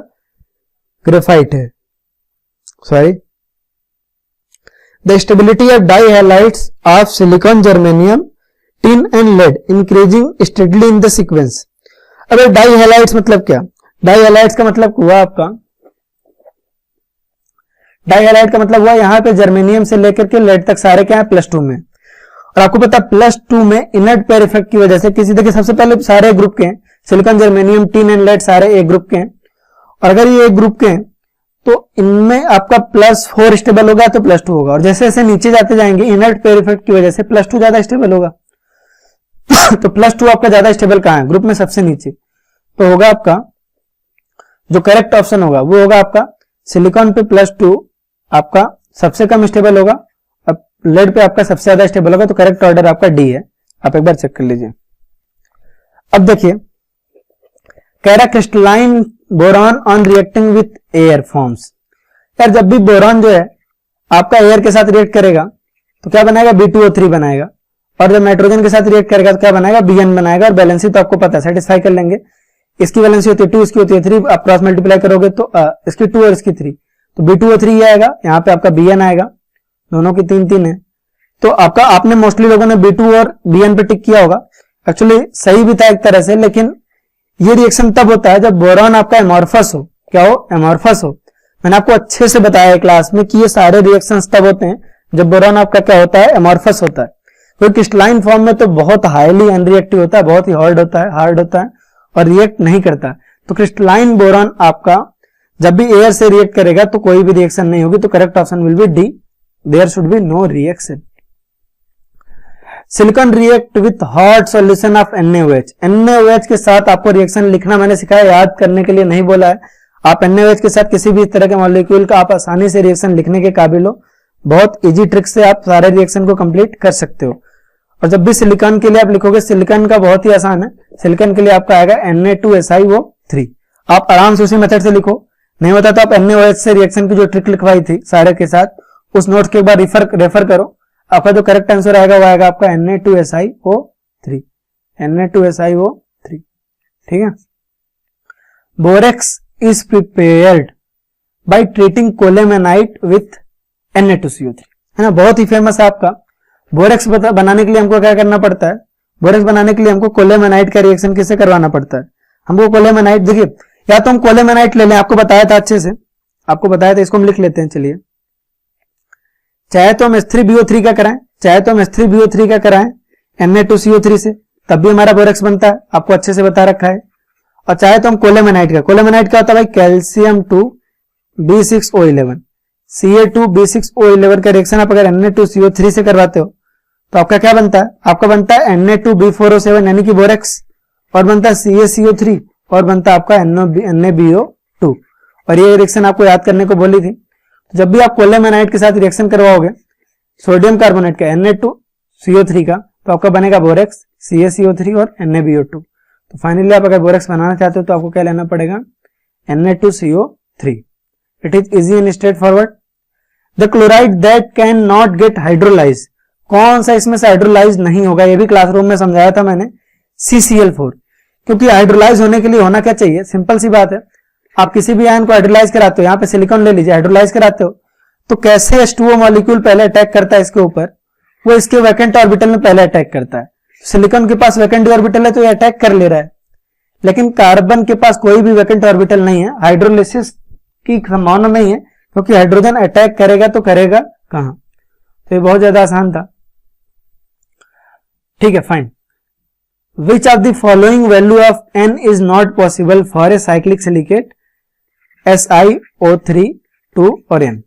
ग्रेफाइट है, sorry. The stability of dihalides of silicon, germanium, tin and lead increasing steadily in the sequence. अब डाई हैलाइड्स मतलब क्या, डाई हैलाइड्स का मतलब हुआ आपका, डाई हैलाइड का मतलब हुआ यहाँ पे जर्मेनियम से लेकर के लेड तक सारे क्या है, +2 में। और आपको पता +2 में इनर्ट पेयर इफेक्ट की वजह से किसी देखिए सबसे पहले सारे ग्रुप के हैं, silicon, germanium, tin and lead सारे एक ग्रुप के हैं, और अगर ये एक ग्रुप के हैं तो इनमें आपका +4 स्टेबल होगा तो +2 होगा, और जैसे जैसे नीचे जाते जाएंगे इनर्ट पेयर इफेक्ट की वजह से +2 ज्यादा स्टेबल होगा। तो +2 आपका ज्यादा स्टेबल कहां है, ग्रुप में सबसे नीचे, तो होगा आपका जो करेक्ट ऑप्शन होगा वो होगा आपका सिलिकॉन पे +2 आपका सबसे कम स्टेबल होगा, अब लेड पे आपका सबसे ज्यादा स्टेबल होगा, तो करेक्ट ऑर्डर आपका डी है। आप एक बार चेक कर लीजिए। अब देखिए कह रहा crystalline boron on reacting with air forms. यार जब भी बोरॉन जो है आपका एयर के साथ रिएक्ट करेगा तो क्या बनाएगा, B2O3 बनाएगा, और जब नाइट्रोजन के साथ रिएक्ट करेगा तो क्या बनाएगा, Bn बनाएगा। और बैलेंसी तो आपको पता है, सेटिस्फाई कर लेंगे। इसकी वैलेंसी होती है 2, इसकी होती है 3, आप क्रॉस मल्टीप्लाई करोगे तो इसकी 2 और इसकी 3, तो B2O3 आएगा, यहाँ पे आपका Bn आएगा, दोनों की 3 है। तो आपका आपने मोस्टली लोगों ने B2 और Bn पे टिक किया होगा, एक्चुअली सही भी था एक तरह से, लेकिन ये रिएक्शन तब होता है जब बोरॉन आपका एमॉर्फस हो, क्या हो, एमॉर्फस हो। मैंने आपको अच्छे से बताया है क्लास में कि ये सारे रिएक्शंस तब होते हैं जब बोरॉन आपका क्या होता है, एमॉर्फस होता है। तो क्रिस्टलाइन फॉर्म में तो बहुत हाईली अनरिएक्टिव होता है, बहुत ही हार्ड होता है और रिएक्ट नहीं करता। तो क्रिस्टलाइन बोरॉन आपका जब भी एयर से रिएक्ट करेगा तो कोई भी रिएक्शन नहीं होगी, तो correct option will be D, there should be no reaction. Silicon react with hot solution of NaOH। NaOH के साथ आपको रिएक्शन लिखना मैंने सिखाया, याद करने के लिए नहीं बोला है। आप NaOH के साथ किसी भी तरह के मॉलिक्यूल का आप आसानी से रिएक्शन लिखने के काबिल हो, बहुत इजी ट्रिक से आप सारे रिएक्शन को कंप्लीट कर सकते हो। और जब भी सिलिकॉन के लिए आप लिखोगे, सिलिकॉन का बहुत ही आसान है, सिलिकॉन के लिए आपका आएगा Na2SiO3। आप आराम से उसी मेथड से लिखो, नहीं होता तो आप NaOH से रिएक्शन की जो ट्रिक लिखवाई थी सारे के साथ, उस नोट के एक बार रेफर करो। आपका जो करेक्ट आंसर आएगा वो आएगा आपका Na2SiO3, Na2SiO3, ठीक है। Borax is prepared by treating colemanite with Na2CO3, है ना, बहुत ही फेमस है आपका। बोरेक्स बनाने के लिए हमको क्या करना पड़ता है, बोरेक्स बनाने के लिए हमको कोलेमेनाइट का रिएक्शन किससे करवाना पड़ता है, हमको कोलेमेनाइट, देखिए या तो हम कोलेमेनाइट ले लें, आपको बताया था अच्छे से, आपको बताया था, इसको हम लिख लेते हैं। चलिए, चाहे तो हम H3BO3 का कराएं, चाहे तो हम H3BO3 का कराएं Na2CO3 से, तब भी हमारा बोरेक्स बनता है, आपको अच्छे से बता रखा है। और चाहे तो हम कोलेमेनाइट का, कोलेमेनाइट का होता है भाई कैल्शियम 2 B6O11, Ca2 B6O11 का रिएक्शन आप अगर Na2CO3 से करवाते हो तो आपका क्या बनता है, आपका बनता है Na2B4O7 यानी कि बोरेक्स, और बनता है CaCO3, और बनता है आपका NaBO2। और ये रिएक्शन आपको याद करने को बोली थी। तो जब भी आप कोलेमेनाइट के साथ रिएक्शन करवाओगे सोडियम कार्बोनेट का Na2CO3 का, तो आपका बनेगा बोरेक्स, CaCO3 और NaBO2। तो फाइनली आप अगर बोरेक्स बनाना चाहते हो तो आपको क्या लेना पड़ेगा, Na2CO3। It is easy and straight forward. The chloride that can not gate hydrolyse, कौन सा इसमें से हाइड्रोलाइज नहीं होगा, ये भी क्लासरूम में समझाया था मैंने, CCl4। क्योंकि हाइड्रोलाइज होने के लिए होना क्या चाहिए, सिंपल सी बात है, आप किसी भी आयन को हाइड्रोलाइज कराते हो, यहां पे सिलिकॉन ले लीजिए, हाइड्रोलाइज कराते हो तो कैसे H2O मॉलिक्यूल पहले अटैक करता है इसके ऊपर, वो इसके वैकेंट ऑर्बिटल में पहले अटैक करता है। सिलिकॉन के पास वैकेंट ऑर्बिटल है तो ये अटैक कर ले रहा है, लेकिन कार्बन के पास कोई भी वैकेंट ऑर्बिटल नहीं है, हाइड्रोलिसिस की संभावना नहीं है, क्योंकि हाइड्रोजन अटैक करेगा तो करेगा कहां। तो ये बहुत ज्यादा आसान था। ठीक है, fine. Which of the following value of N is not possible for a cyclic silicate SiO3 2 और N।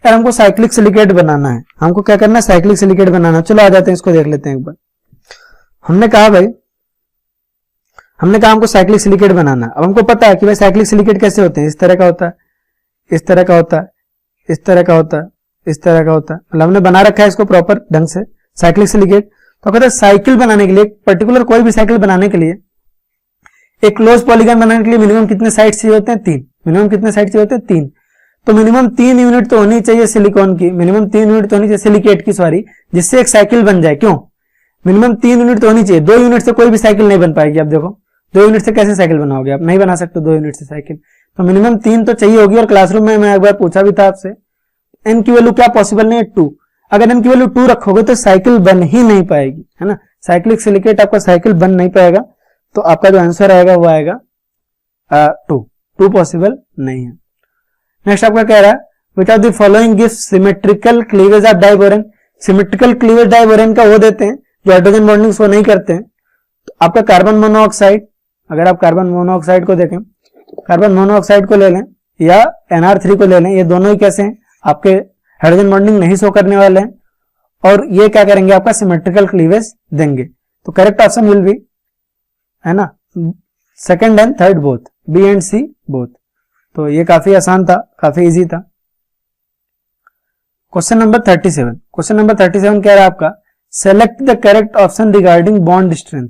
यार हमको साइक्लिक सिलिकेट बनाना है, हमको क्या करना है, साइक्लिक सिलिकेट बनाना है। चलो आ जाते हैं, इसको देख लेते हैं एक बार। हमने कहा हमको साइक्लिक सिलिकेट बनाना है। अब हमको पता है कि भाई साइक्लिक सिलिकेट कैसे होते हैं, इस तरह का होता है, इस तरह का होता है, इस तरह का होता है, इस तरह का होता है। मतलब हमने बना रखा है इसको प्रॉपर ढंग से साइक्लिक सिलिकेट। तो कहते हैं साइकिल बनाने के लिए, पर्टिकुलर कोई भी साइकिल बनाने के लिए, एक क्लोज पॉलीगन बनाने के लिए मिनिमम कितने साइड चाहिए होते हैं, 3। मिनिमम कितने साइड चाहिए होते हैं, 3। तो मिनिमम 3 यूनिट तो होनी चाहिए सिलिकॉन की, मिनिमम 3 यूनिट तो होनी चाहिए सिलिकेट की, सॉरी, जिससे एक साइकिल बन जाए। क्यों, मिनिमम 3 यूनिट तो होनी चाहिए, 2 यूनिट से कोई भी साइकिल नहीं बन पाएगी। आप देखो 2 यूनिट से कैसे साइकिल बनाओगे, आप नहीं बना सकते 2 यूनिट से साइकिल। तो मिनिमम 3 तो चाहिए होगी। और क्लासरूम में मैं एक बार पूछा भी था आपसे, N की वैल्यू क्या पॉसिबल नहीं है, 2। अगर N की वैल्यू 2 रखोगे तो साइकिल बन ही नहीं पाएगी, है ना, साइक्लिक सिलिकेट आपका साइकिल बन नहीं पाएगा। तो आपका जो आंसर आएगा वो आएगा 2 पॉसिबल नहीं है। नेक्स्ट आपका कह रहा है विच of the following gives symmetrical cleavage of diborane. Symmetrical cleavage diborane का वो देते हैं जो हाइड्रोजन बॉन्डिंग वो नहीं करते हैं। तो आपका कार्बन मोनोऑक्साइड, अगर आप कार्बन मोनोऑक्साइड को देखें, कार्बन मोनोऑक्साइड को ले लें या NR3 को ले लें, ये दोनों ही कैसे हैं, आपके हाइड्रोजन बॉन्डिंग नहीं शो करने वाले हैं, और ये क्या करेंगे, आपका सिमेट्रिकल क्लीवेज देंगे। तो करेक्ट ऑप्शन विल बी, है ना, second and third both, B and C both. तो ये काफी आसान था, काफी इजी था। Question number 37। क्वेश्चन नंबर 37 कह रहा है आपका select the correct option regarding bond strength.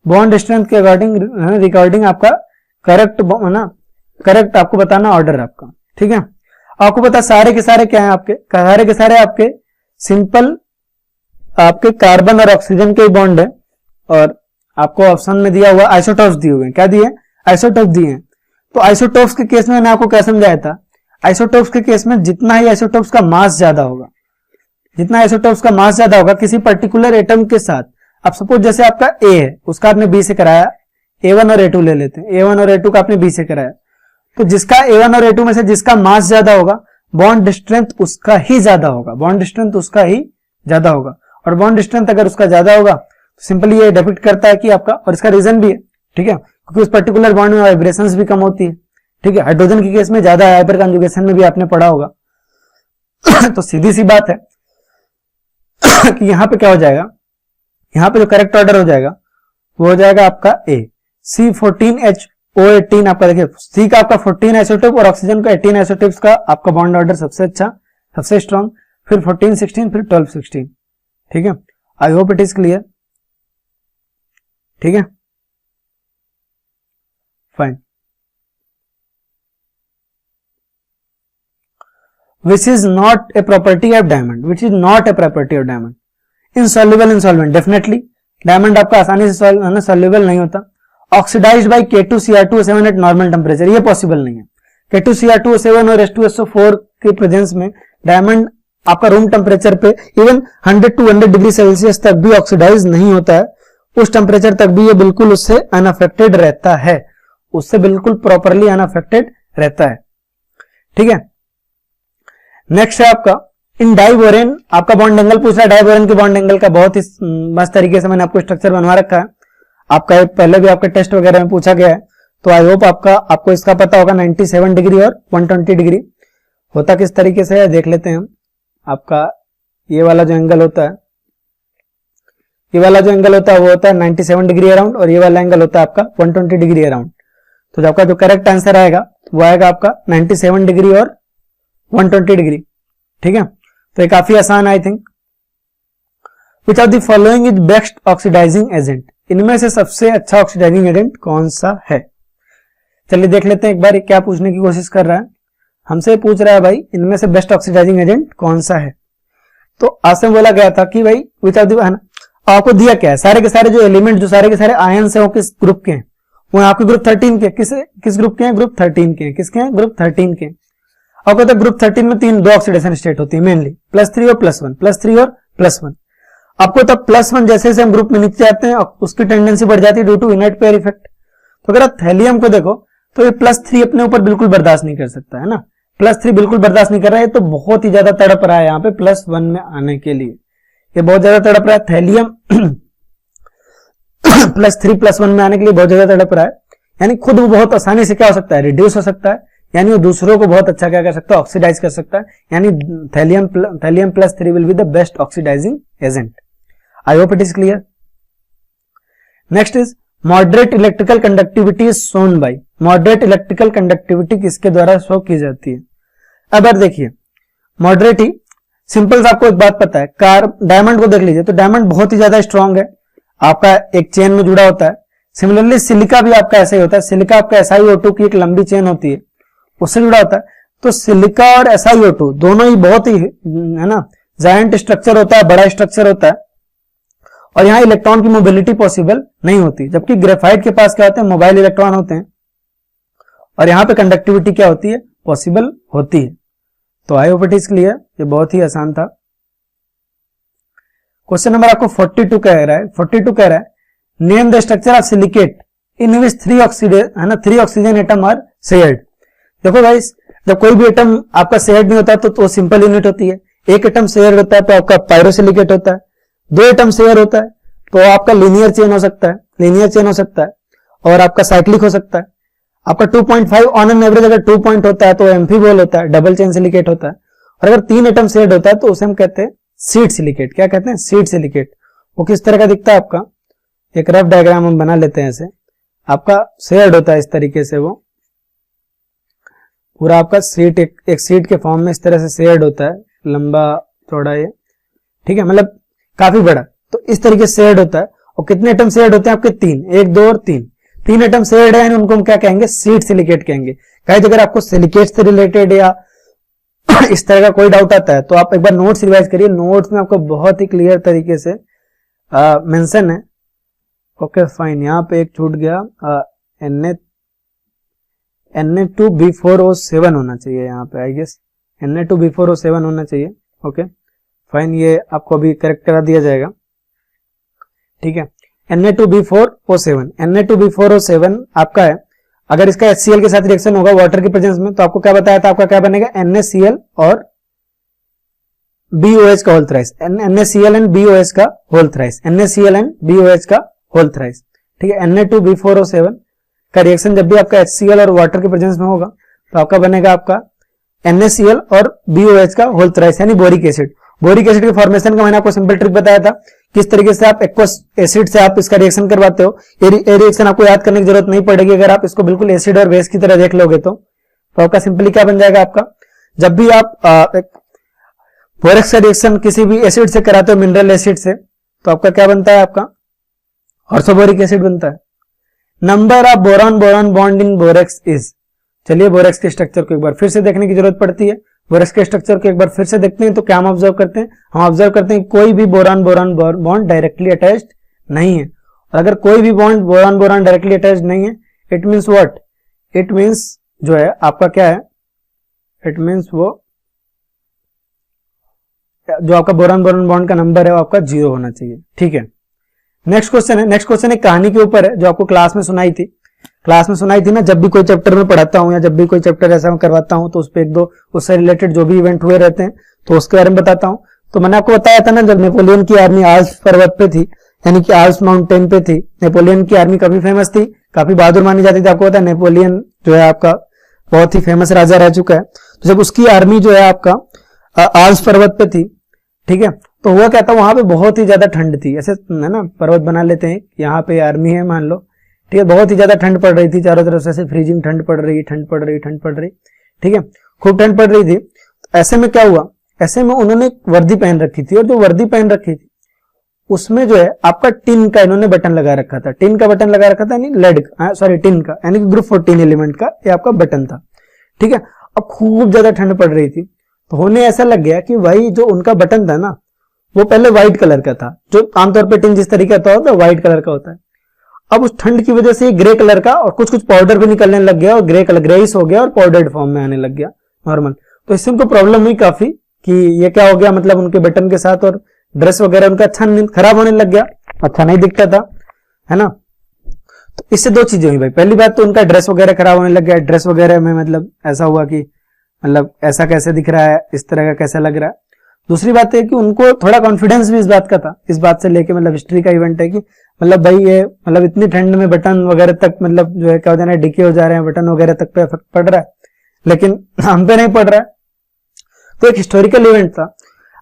Bond strength के रिगार्डिंग आपका करेक्ट है ना, करेक्ट आपको बताना ऑर्डर आपका। ठीक है, आपको पता सारे के सारे क्या है, आपके सारे के सारे आपके सिंपल आपके कार्बन और ऑक्सीजन के बॉन्ड है। और आपको ऑप्शन में दिया हुआ आइसोटॉप्स दिए हुए हैं, क्या दिए, आइसोटॉप दिए हैं। तो आइसोटॉप्स के केस में मैंने आपको क्या समझाया था, आइसोटॉप्स के केस में जितना ही आइसोटॉप्स का मास ज्यादा होगा, जितना आइसोटॉप्स का मास ज्यादा होगा किसी पर्टिकुलर एटम के साथ, अब सपोज जैसे आपका A है, उसका आपने B से कराया, A1 और A2 ले लेते हैं, A1 और A2 का आपने B से कराया, तो जिसका A1 और A2 में से जिसका मास ज्यादा होगा, बॉन्ड स्ट्रेंथ उसका ही ज्यादा होगा, बॉन्ड स्ट्रेंथ उसका ही ज्यादा होगा। और बॉन्ड स्ट्रेंथ अगर उसका ज्यादा होगा तो सिंपली ये डिपिक्ट करता है कि आपका, और इसका रीजन भी है, ठीक है, क्योंकि उस पर्टिकुलर बॉन्ड में वाइब्रेशंस भी कम होती है। ठीक है, हाइड्रोजन के केस में ज्यादा है, हाइपर कॉन्जुगेशन में भी आपने पढ़ा होगा। तो सीधी सी बात है कि यहां पे क्या हो जाएगा, यहां पे जो करेक्ट ऑर्डर हो जाएगा वो हो जाएगा आपका A, C14H18। आपका देखिए C का आपका 14 आइसोटोप और ऑक्सीजन का 18 आइसोटोप्स का आपका बॉन्ड ऑर्डर सबसे अच्छा, सबसे स्ट्रॉन्ग, फिर 14 16, फिर 12 16। ठीक है, आई होप इट इज क्लियर। ठीक है, fine. Which is not a property of diamond, which is not a property of diamond, insoluble in solvent, definitely diamond आपका आसानी से सॉल्युबल नहीं होता। Oxidized by K2Cr2O7 at normal temperature, ये possible नहीं है। K2Cr2O7 और H2SO4 के प्रेजेंस में डायमंड आपका रूम टेम्परेचर पे इवन 100 to 100 डिग्री सेल्सियस तक भी ऑक्सीडाइज नहीं होता है, उस टेम्परेचर तक भी ये बिल्कुल उससे अनअफेक्टेड रहता है, उससे बिल्कुल प्रॉपरली अनअफेक्टेड रहता है। ठीक है, नेक्स्ट है आपका इन डाइबोरेन, आपका बॉन्ड एंगल पूछ रहा है। डाइबोरेन के बॉन्ड एंगल का बहुत ही मस्त तरीके से मैंने आपको स्ट्रक्चर बनवा रखा है, आपका पहले भी आपके टेस्ट वगैरह में पूछा गया है, तो आई होप आपको इसका पता होगा। 97 डिग्री और 120 डिग्री होता किस तरीके से है देख लेते हैं हम। आपका ये वाला जो एंगल होता है, ये वाला जो एंगल होता है वो होता है 97 डिग्री अराउंड, और ये वाला एंगल होता है आपका 120 डिग्री अराउंड। तो आपका जो करेक्ट आंसर आएगा वो आएगा आपका 97 डिग्री और 120 डिग्री। ठीक है, तो ये काफी आसान I think. Which of the following is best oxidizing agent, इनमें से सबसे अच्छा ऑक्सीडाइजिंग एजेंट कौन सा है? चलिए देख लेते हैं एक बार क्या पूछने की कोशिश कर रहा है। हमसे पूछ रहा है भाई इनमें से बेस्ट ऑक्सीडाइजिंग एजेंट कौन सा है। तो आज से बोला गया था कि भाई विच ऑफ द, है ना, आपको दिया क्या है, सारे के सारे जो एलिमेंट, जो सारे के सारे आयंस है वो किस ग्रुप के हैं? वो आपके ग्रुप 13 के। किस ग्रुप के हैं? ग्रुप 13 के हैं। किसके हैं? ग्रुप 13 के। और कहते हैं ग्रुप 13 में दो ऑक्सीडेशन स्टेट होती है मेनली, +3 और +1, +3 और +1। आपको तब +1 जैसे जैसे हम ग्रुप में नीचे जाते हैं उसकी टेंडेंसी बढ़ जाती है due to inert pair effect. तो अगर आप थैलियम को देखो तो ये +3 अपने ऊपर बिल्कुल बर्दाश्त नहीं कर सकता है ना, +3 बिल्कुल बर्दाश्त नहीं कर रहा है, तो बहुत ही ज्यादा तड़प रहा है यहाँ पे +1 में आने के लिए, ये बहुत ज्यादा तड़प रहा है थैलियम +3 +1 में आने के लिए बहुत ज्यादा तड़प रहा है। यानी खुद वो बहुत आसानी से क्या हो सकता है? रिड्यूस हो सकता है, यानी वो दूसरों को बहुत अच्छा क्या कर सकता है? ऑक्सीडाइज कर सकता है। यानी thallium +3 will be the best oxidizing agent. I hope it is clear. Next is moderate electrical conductivity is shown by. Moderate electrical conductivity किसके द्वारा शो की जाती है? अब यार देखिए मॉडरेट ही सिंपल, आपको एक बात पता है, डायमंड को देख लीजिए तो डायमंड बहुत ही ज्यादा स्ट्रांग है, आपका एक चेन में जुड़ा होता है। सिमिलरली सिलिका भी आपका ऐसा ही होता है, सिलिका आपका SiO2 की एक लंबी चेन होती है, उससे जुड़ा होता है। तो सिलिका और SiO2 दोनों ही बहुत ही, है ना, जायंट स्ट्रक्चर होता है, बड़ा स्ट्रक्चर होता है, और यहाँ इलेक्ट्रॉन की मोबिलिटी पॉसिबल नहीं होती। जबकि ग्रेफाइट के पास क्या होते हैं? मोबाइल इलेक्ट्रॉन होते हैं, और यहाँ पे कंडक्टिविटी क्या होती है? पॉसिबल होती है। तो I hope it is clear, ये बहुत ही आसान था। क्वेश्चन नंबर आपको 42 कह रहा है, 42 कह रहा है name the structure of silicate in which 3 oxygen atom are shared. देखो भाई जब कोई भी एटम आपका शेयर्ड नहीं होता तो सिंपल यूनिट होती है। एक एटम शेयर होता है तो आपका पायरोसिलिकेट होता है, 2 एटम शेयर होता है तो आपका लीनियर चेन हो सकता है, और आपका साइक्लिक हो सकता है। आपका 2.5 ऑन एन एवरेज अगर 2 पॉइंट होता है तो एम्फीबोल होता है, डबल चेन सिलिकेट होता है। और अगर 3 एटम शेयर्ड होता है तो उसे हम कहते हैं सीड सिलिकेट। क्या कहते हैं? Seed silicate. वो किस तरह का दिखता है आपका? एक रफ डायग्राम हम बना लेते हैं ऐसे। आपका शेयर्ड होता है इस तरीके से, वो पूरा आपका सीट एक सीट के फॉर्म में इस तरह से शेयर्ड होता है, लंबा चौड़ा ये, ठीक है, मतलब काफी बड़ा। तो इस तरीके से शेयर्ड होता है। और कितने एटम शेयर्ड होते हैं आपके? 3, 1, 2 और 3 एटम शेयर्ड है, उनको हम क्या कहेंगे? सीड सिलिकेट कहेंगे। गाइस अगर आपको सिलिकेट से रिलेटेड या इस तरह का कोई डाउट आता है तो आप एक बार नोट्स रिवाइज करिए, नोट्स में आपको बहुत ही क्लियर तरीके से मेंशन है। ओके फाइन, यहाँ पे एक छूट गया, Na2B4O7 होना चाहिए यहाँ पे, आई गेस Na2B4O7 होना चाहिए। ओके फाइन, ये आपको अभी करेक्ट करा दिया जाएगा, ठीक है। Na2B4O7 आपका है। अगर इसका HCl के साथ रिएक्शन होगा वाटर के प्रेजेंस में तो आपको क्या बताया था? आपका क्या बनेगा? NaCl और BOH का whole thrice, NaCl and BOH का whole thrice, NaCl and BOH का होल थ्राइस, ठीक है। Na2B4O7 का रिएक्शन जब भी आपका HCl और वाटर के प्रेजेंस में होगा तो आपका बनेगा आपका NaCl और BOH का होल थ्राइस, यानी बोरिक एसिड। बोरिक एसिड के फॉर्मेशन का मैंने आपको सिंपल ट्रिक बताया था, किस तरीके से आप एक्वस एसिड से आप इसका रिएक्शन करवाते हो। ये रिएक्शन आपको याद करने की जरूरत नहीं पड़ेगी, अगर आप इसको बिल्कुल एसिड और बेस की तरह देख लोगे तो आपका सिंपली क्या बन जाएगा? आपका जब भी आप बोरेक्स का रिएक्शन किसी भी एसिड से कराते हो, मिनरल एसिड से, तो आपका क्या बनता है? आपका ऑर्थोबोरिक एसिड बनता है। Number of boron bond in borax is. चलिए बोरेक्स के स्ट्रक्चर को एक बार फिर से देखने की जरूरत पड़ती है। बोरेक्स के स्ट्रक्चर को एक बार फिर से देखते हैं तो क्या हम ऑब्जर्व करते हैं? हम ऑब्जर्व करते हैं कोई भी बोरॉन बॉन्ड डायरेक्टली अटैच्ड नहीं है। और अगर कोई भी बॉन्ड बोरॉन डायरेक्टली अटैच्ड नहीं है, it means what? It means जो है आपका क्या है? इट मींस वो जो आपका बोरॉन बॉन्ड का नंबर है वो आपका 0 होना चाहिए, ठीक है। नेक्स्ट क्वेश्चन एक कहानी के ऊपर है जो आपको क्लास में सुनाई थी ना। जब भी कोई चैप्टर में पढ़ाता हूं या जब भी कोई चैप्टर ऐसा करवाता हूं तो उस पर एक दो उससे रिलेटेड जो भी इवेंट हुए रहते हैं तो उसके बारे में बताता हूं। तो मैंने आपको बताया था ना, जब नेपोलियन की आर्मी आल्प्स पर्वत पे थी, यानी कि आल्प्स माउंटेन पे थी, नेपोलियन की आर्मी काफी फेमस थी, काफी बहादुर मानी जाती थी। आपको पता है नेपोलियन जो है आपका बहुत ही फेमस राजा रह चुका है। तो जब उसकी आर्मी जो है आपका आल्प्स पर्वत पे थी, ठीक है, तो हुआ क्या था? वहां पे बहुत ही ज्यादा ठंड थी। ऐसे है ना, पर्वत बना लेते हैं, यहाँ पे आर्मी है मान लो, ठीक है, बहुत ही ज्यादा ठंड पड़ रही थी, चारों तरफ से ऐसे फ्रीजिंग ठंड पड़ रही, ठीक है, खूब ठंड पड़ रही थी। ऐसे में क्या हुआ? ऐसे में उन्होंने वर्दी पहन रखी थी, और जो वर्दी पहन रखी थी उसमें जो है आपका टिन का इन्होंने बटन लगा रखा था, टिन का बटन लगा रखा था, यानी लेड सॉरी टिन का, यानी कि ग्रुप 14 एलिमेंट का ये आपका बटन था। ठीक है, अब खूब ज्यादा ठंड पड़ रही थी, तो होने ऐसा लग गया कि भाई जो उनका बटन था ना वो पहले व्हाइट कलर का था, जो आमतौर पर टिन जिस तरीके का होता है व्हाइट कलर का होता है। अब उस ठंड की वजह से ग्रे कलर का और कुछ कुछ पाउडर भी निकलने लग गया और ग्रे कलर ग्रेइश हो गया और पाउडर्ड फॉर्म में आने लग गया नॉर्मल। तो इससे उनको प्रॉब्लम हुई काफी कि ये क्या हो गया, मतलब उनके बटन के साथ, और ड्रेस वगैरह उनका अच्छा खराब होने लग गया, अच्छा नहीं दिखता था, है ना। तो इससे दो चीजें हुई भाई। पहली बात तो उनका ड्रेस वगैरह खराब होने लग गया, ड्रेस वगैरह में मतलब ऐसा हुआ कि मतलब ऐसा कैसे दिख रहा है, इस तरह का कैसा लग रहा है। दूसरी बात है कि उनको थोड़ा कॉन्फिडेंस भी इस बात का था, इस बात से लेके मतलब हिस्ट्री का इवेंट है कि मतलब भाई ये मतलब इतनी ठंड में बटन वगैरह तक मतलब जो है क्या हो जा रहा है, डिके हो जा रहे हैं, बटन वगैरह तक पे इफेक्ट पड़ रहा है, लेकिन हम पे नहीं पड़ रहा है। तो एक हिस्टोरिकल इवेंट था।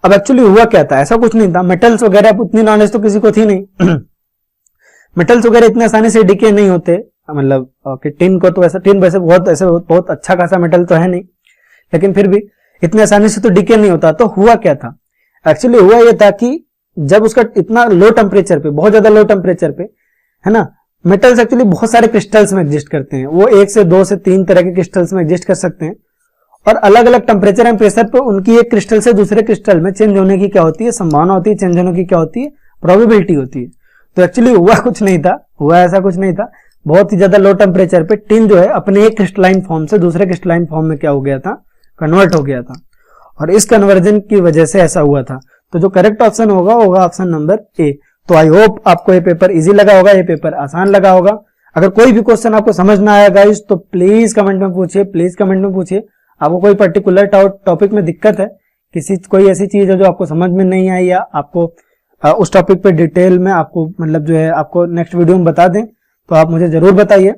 अब एक्चुअली हुआ क्या था, ऐसा कुछ नहीं था, मेटल्स वगैरह उतनी नॉलेज तो किसी को थी नहीं मेटल्स वगैरह इतने आसानी से डिके नहीं होते, मतलब टिन को तो ऐसा, टिन वैसे बहुत अच्छा खासा मेटल तो है नहीं, लेकिन फिर भी इतने आसानी से तो डिके नहीं होता। तो हुआ क्या था, एक्चुअली हुआ यह था कि जब उसका इतना लो टेम्परेचर पे, बहुत ज्यादा लो टेम्परेचर पे, है ना, मेटल्स एक्चुअली बहुत सारे क्रिस्टल्स में एग्जिस्ट करते हैं, वो 1 से 2 से 3 तरह के क्रिस्टल्स में एग्जिस्ट कर सकते हैं, और अलग अलग टेम्परेचर एंड प्रेशर पे उनकी एक क्रिस्टल से दूसरे क्रिस्टल में चेंज होने की क्या होती है, संभावना होती है, चेंज होने की क्या होती है, प्रोबेबिलिटी होती है। तो एक्चुअली हुआ कुछ नहीं था, हुआ ऐसा कुछ नहीं था, बहुत ही ज्यादा लो टेम्परेचर पे टिन जो है अपने एक क्रिस्टलाइन फॉर्म से दूसरे क्रिस्टलाइन फॉर्म में क्या हो गया था, कन्वर्ट हो गया था, और इस कन्वर्जन की वजह से ऐसा हुआ था। तो जो करेक्ट ऑप्शन होगा ऑप्शन नंबर ए। तो आई होप आपको ये पेपर इजी लगा होगा, ये पेपर आसान लगा होगा। अगर कोई भी क्वेश्चन आपको समझ ना आया गाइस तो प्लीज कमेंट में पूछिए, प्लीज कमेंट में पूछिए। आपको कोई पर्टिकुलर टॉपिक में दिक्कत है, कोई ऐसी चीज है जो आपको समझ में नहीं आई, या आपको उस टॉपिक पे डिटेल में आपको मतलब जो है आपको नेक्स्ट वीडियो में बता दें, तो आप मुझे जरूर बताइए।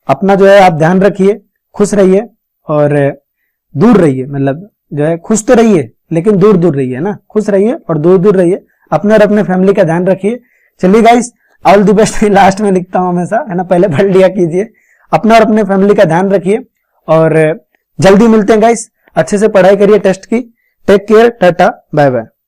अपना जो है आप ध्यान रखिए, खुश रहिए और दूर रहिए, मतलब जो है खुश तो रहिए लेकिन दूर दूर रहिए ना, खुश रहिए और दूर दूर रहिए, अपने और अपने फैमिली का ध्यान रखिए। चलिए guys, all the best last में लिखता हूं हमेशा, है ना, पहले पढ़ लिया कीजिए। अपना और अपने फैमिली का ध्यान रखिए और जल्दी मिलते हैं गाइस। अच्छे से पढ़ाई करिए टेस्ट की। Take care, tata, bye bye.